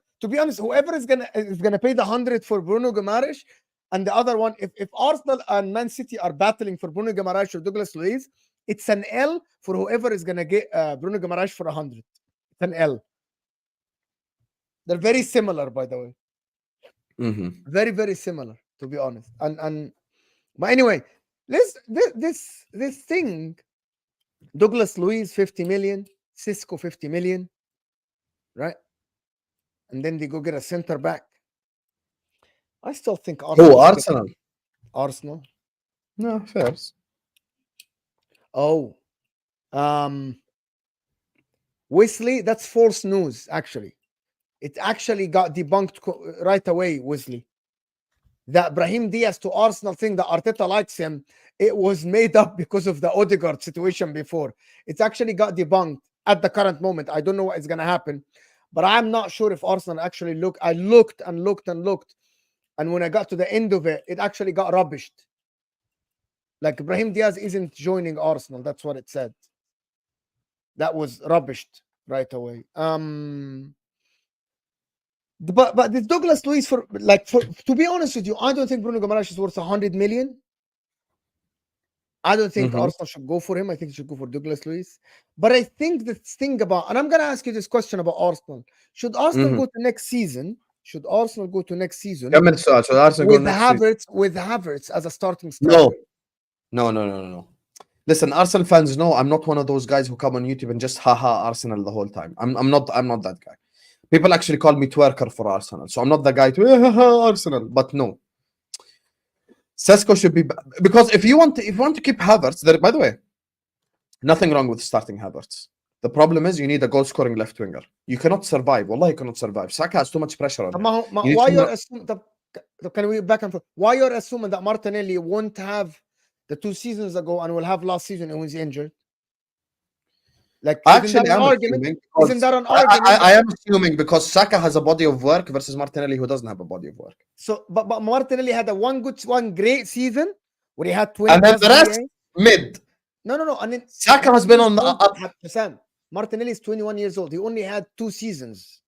is gonna pay the 100 for Bruno Guimaraes, and the other one, if Arsenal and Man City are battling for Bruno Guimaraes or Douglas Luiz, it's an L for whoever is gonna get Bruno Guimaraes for 100. It's an L. They're very similar, by the way. Very, very similar, to be honest. And but anyway, this thing, Douglas Luiz 50 million, Cisco 50 million, right? And then they go get a center back. I still think Arsenal. Arsenal. No, fair. Oh, Wesley, that's false news, actually. It actually got debunked right away, Wesley. That Brahim Diaz to Arsenal thing that Arteta likes him, it was made up because of the Odegaard situation before. It's actually got debunked at the current moment. I don't know what is going to happen, but I'm not sure if Arsenal actually look. I looked and looked and looked, and when I got to the end of it, it actually got rubbished. Like Brahim Diaz isn't joining Arsenal. That's what it said. That was rubbished right away. But this Douglas Luiz to be honest with you, I don't think Bruno Guimaraes is worth 100 million. I don't think Arsenal should go for him. I think it should go for Douglas Luiz. But I think this thing about, and I'm gonna ask you this question about Arsenal. Should Arsenal go to next season? Should Arsenal go to next season with Havertz as a starting striker? No. Listen, Arsenal fans know I'm not one of those guys who come on YouTube and just haha Arsenal the whole time. I'm not that guy. People actually call me twerker for Arsenal, so I'm not the guy to Arsenal. But no, Sesko should be, because if you want to keep Havertz there. By the way, nothing wrong with starting Havertz. The problem is you need a goal-scoring left winger. You cannot survive. Wallahi, you cannot survive. Saka has too much pressure on him. Why you're assuming? Can we back and forth? Why you're assuming that Martinelli won't have the 2 seasons ago and will have last season and was injured? Like, isn't that an argument? I am assuming because Saka has a body of work versus Martinelli, who doesn't have a body of work. So, but Martinelli had one great season where he had 20. And then the rest mid. No. And then Saka has been on the up. Sam, Martinelli is 21 years old. He only had 2 seasons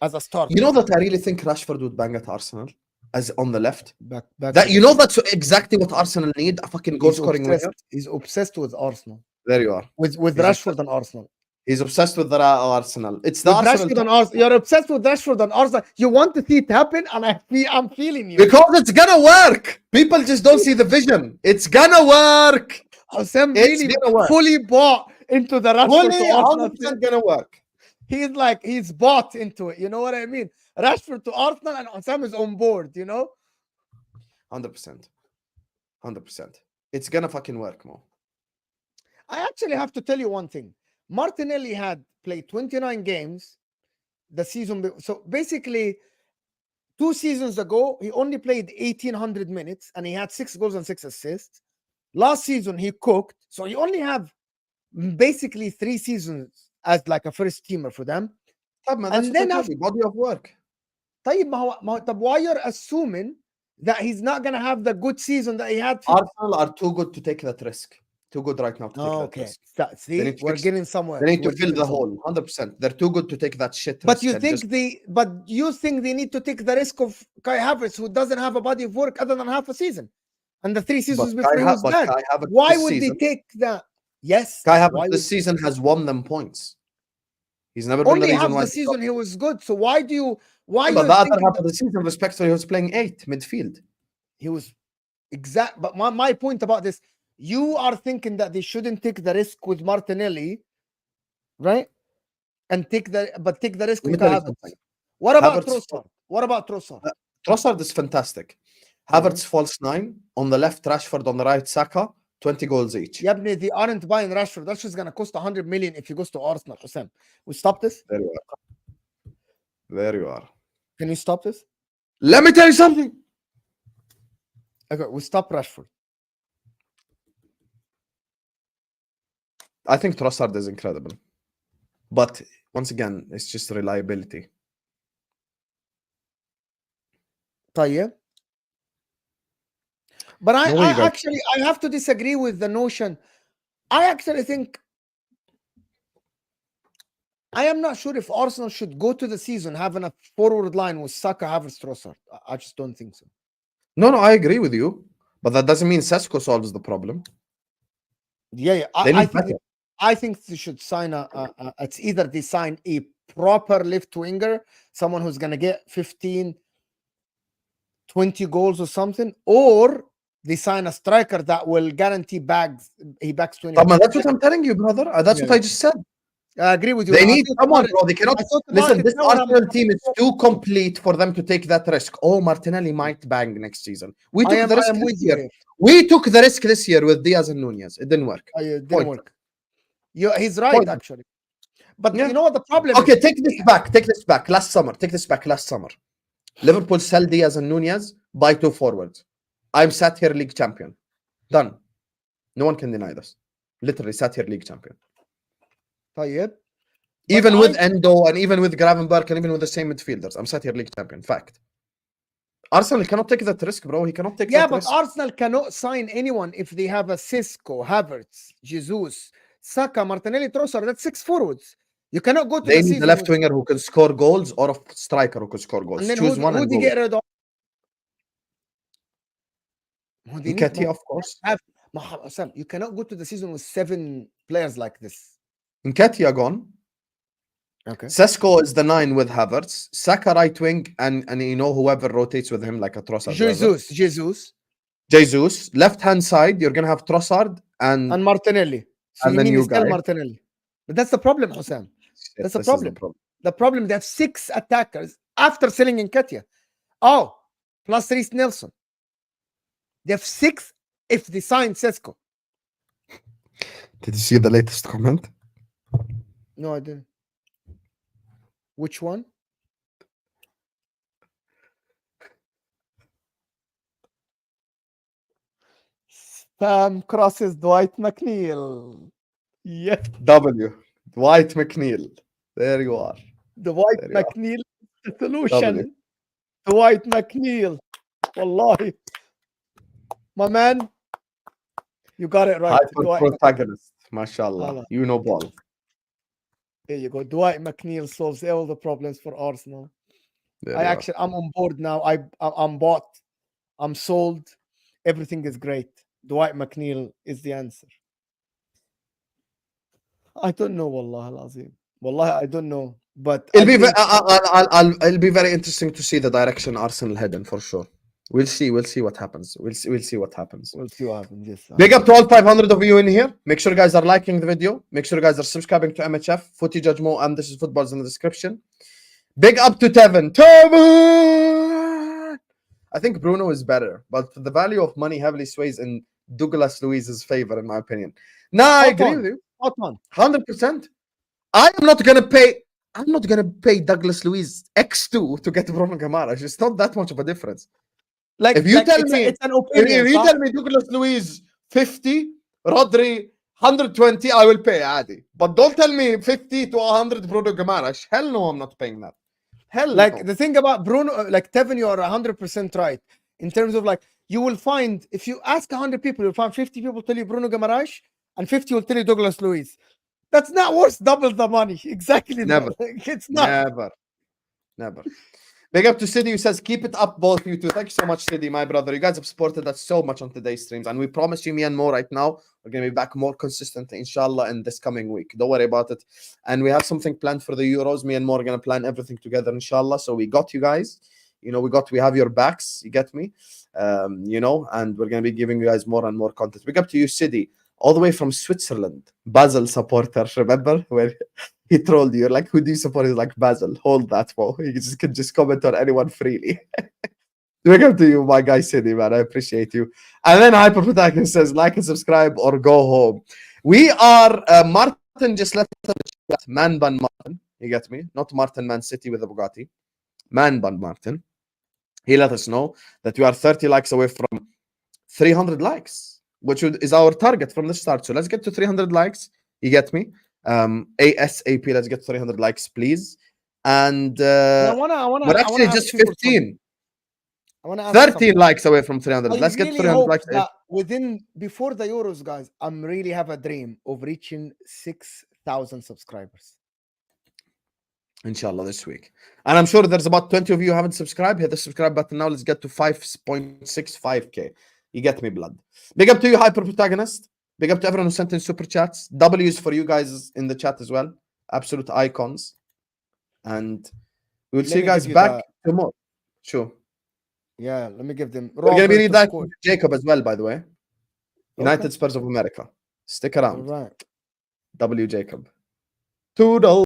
as a starter. You know that I really think Rashford would bang at Arsenal as on the left. Back that you know that's exactly what Arsenal need, a fucking goal scoring winger. He's obsessed with Arsenal. There you are. With Rashford and Arsenal. He's obsessed with the Arsenal. It's the Arsenal. You're obsessed with Rashford and Arsenal. You want to see it happen, and I'm feeling you. Because it's gonna work. People just don't see the vision. It's gonna work. Husam really fully bought into the Rashford to Arsenal. 100% gonna work. He's bought into it. You know what I mean? Rashford to Arsenal, and Husam is on board. You know, 100%. It's gonna fucking work, Mo. I actually have to tell you one thing. Martinelli had played 29 games the season. So basically, 2 seasons ago, he only played 1,800 minutes and he had 6 goals and 6 assists. Last season, he cooked. So he only have basically 3 seasons as like a first teamer for them. And then after body of work. Why you're assuming that he's not going to have the good season that he had? Arsenal are too good to take that risk. Too good right now to take that risk. See, we're getting somewhere. They need to fill the hole. 100%. They're too good to take that shit. But you think they need to take the risk of Kai Havertz, who doesn't have a body of work other than half a season, and the 3 seasons before he was bad. Why would they take that? Yes, Kai Havertz this season has won them points. He's never been only half the season he was good. So why do you? Why? But the other half of the season, respectfully, he was playing 8 midfield. He was exact. But my point about this. You are thinking that they shouldn't take the risk with Martinelli, right? And take the risk with Havertz. What about Trossard? Trossard is fantastic. Havertz false 9 on the left, Rashford on the right, Saka, 20 goals each. Yeah, they aren't buying Rashford. That's just gonna cost 100 million if he goes to Arsenal. Husam, we stop this. There you are. Can you stop this? Let me tell you something. Okay, we stop Rashford. I think Trossard is incredible. But once again, it's just reliability. طيب. But I, No way, I guys. actually I have to disagree with the notion. I actually think I am not sure if Arsenal should go to the season having a forward line with Saka, Havertz, Trossard. I just don't think so. No, I agree with you. But that doesn't mean Sesko solves the problem. Yeah. They need I think they should sign it's either they sign a proper left winger, someone who's gonna get 15, 20 goals or something, or they sign a striker that will guarantee backs 20. That's what I'm telling you, brother. That's what I just said. I agree with you. They need someone, bro. They cannot listen. This Arsenal team is too complete for them to take that risk. Oh, Martinelli might bang next season. We took the risk this year. We took the risk this year with Diaz and Nunez. It didn't work. It didn't work. He's right, actually. But you know what the problem is? Okay, take this back. Take this back. Last summer. Liverpool sell Diaz and Nunez, buy 2 forwards. I'm sat here league champion. Done. No one can deny this. Literally sat here league champion. طيب. Even with Endo and even with Gravenberg and even with the same midfielders, I'm sat here league champion. Fact. Arsenal cannot take that risk, bro. He cannot take that risk. Yeah, but Arsenal cannot sign anyone if they have a Sesko, Havertz, Jesus, Saka, Martinelli, Trossard. That's 6 forwards. You cannot go to they the need season a left winger who can score goals or a striker who can score goals. And then choose one who and do you go. get rid of? Nketiah, of course. Sam, you cannot go to the season with 7 players like this. Nketiah gone. Okay. Sesko is the 9 with Havertz. Saka right wing and you know whoever rotates with him like a Trossard. Jesus. Left hand side, you're gonna have Trossard and Martinelli. So and you mean you sell Martinelli? But that's the problem, Husam. That's the problem. The problem, they have 6 attackers after selling Nketiah. Oh, plus Reece Nelson. They have 6 if they sign Sesko. Did you see the latest comment? No, I didn't. Which one? Spam crosses Dwight McNeil. Yes. W. Dwight McNeil. There you are. Dwight McNeil, the solution. Dwight McNeil. Wallahi. My man, you got it right. Protagonist. MashaAllah. You know ball. There you go. Dwight McNeil solves all the problems for Arsenal. I'm on board now. I'm bought. I'm sold. Everything is great. Dwight McNeil is the answer. I don't know, Wallah al-Azim. Wallahi, I don't know. But it'll be very interesting to see the direction Arsenal heading for sure. We'll see what happens. We'll see what happens. Yes. Big up to all 500 of you in here. Make sure you guys are liking the video. Make sure you guys are subscribing to MHF, Footy Judge Mo, and This Is Football's in the description. Big up to Tevin. I think Bruno is better, but the value of money heavily sways in Douglas Luiz's favor, in my opinion. I agree with you. 100%. I'm not gonna pay Douglas Luiz X2 to get Bruno Guimaraes. It's not that much of a difference. Like if you tell me, it's an opinion. If you tell me Douglas Luiz 50, Rodri 120, I will pay Adi. But don't tell me 50 to 100 Bruno Guimaraes. Hell no, I'm not paying that. Hell like no. The thing about Bruno, like Tevin, you are 100% right in terms of like you will find if you ask 100 people, you'll find 50 people tell you Bruno Guimaraes and 50 will tell you Douglas Luiz. That's not worth double the money. Exactly. Never. It's not. Never. Big up to Sidney who says, keep it up, both you two. Thank you so much, Sidney, my brother. You guys have supported us so much on today's streams. And we promise you, me and Mo, right now, we're going to be back more consistently, inshallah, in this coming week. Don't worry about it. And we have something planned for the Euros. Me and Mo are going to plan everything together, inshallah. So we got you guys. You know, we have your backs. You get me? You know, and we're going to be giving you guys more and more content. Big up to you, Sidney, all the way from Switzerland. Basel supporter, remember? Where he trolled you. Like, who do you support? He's like, Basel. Hold that, Mo. You can just comment on anyone freely. Welcome to you, my guy, Sidney, man. I appreciate you. And then Hyper Protagonist says, like and subscribe or go home. We are, Martin just left Man Bun Martin. You get me? Not Martin Man City with a Bugatti. Man Bun Martin. he let us know that we are 30 likes away from 300 likes, which is our target from the start. So let's get to 300 likes. You get me? ASAP. Let's get 300 likes, please. And I wanna we're actually ask just you for 15. I wanna ask 13 something. likes away from 300. I Let's get really 300 hope likes. that before the Euros, guys, I'm really have a dream of reaching 6,000 subscribers. Inshallah, this week. And I'm sure there's about 20 of you who haven't subscribed. Hit the subscribe button now. Let's get to 5.65k. You get me, blood. Big up to you, Hyper Protagonist. Big up to everyone who sent in super chats. W's for you guys in the chat as well. Absolute icons. And we'll see you guys back tomorrow. Sure. Yeah, let me give them. We're going to be Robert, of reading course. Jacob as well, by the way. United Okay. Spurs of America. Stick All around. right. W Jacob. Toodle.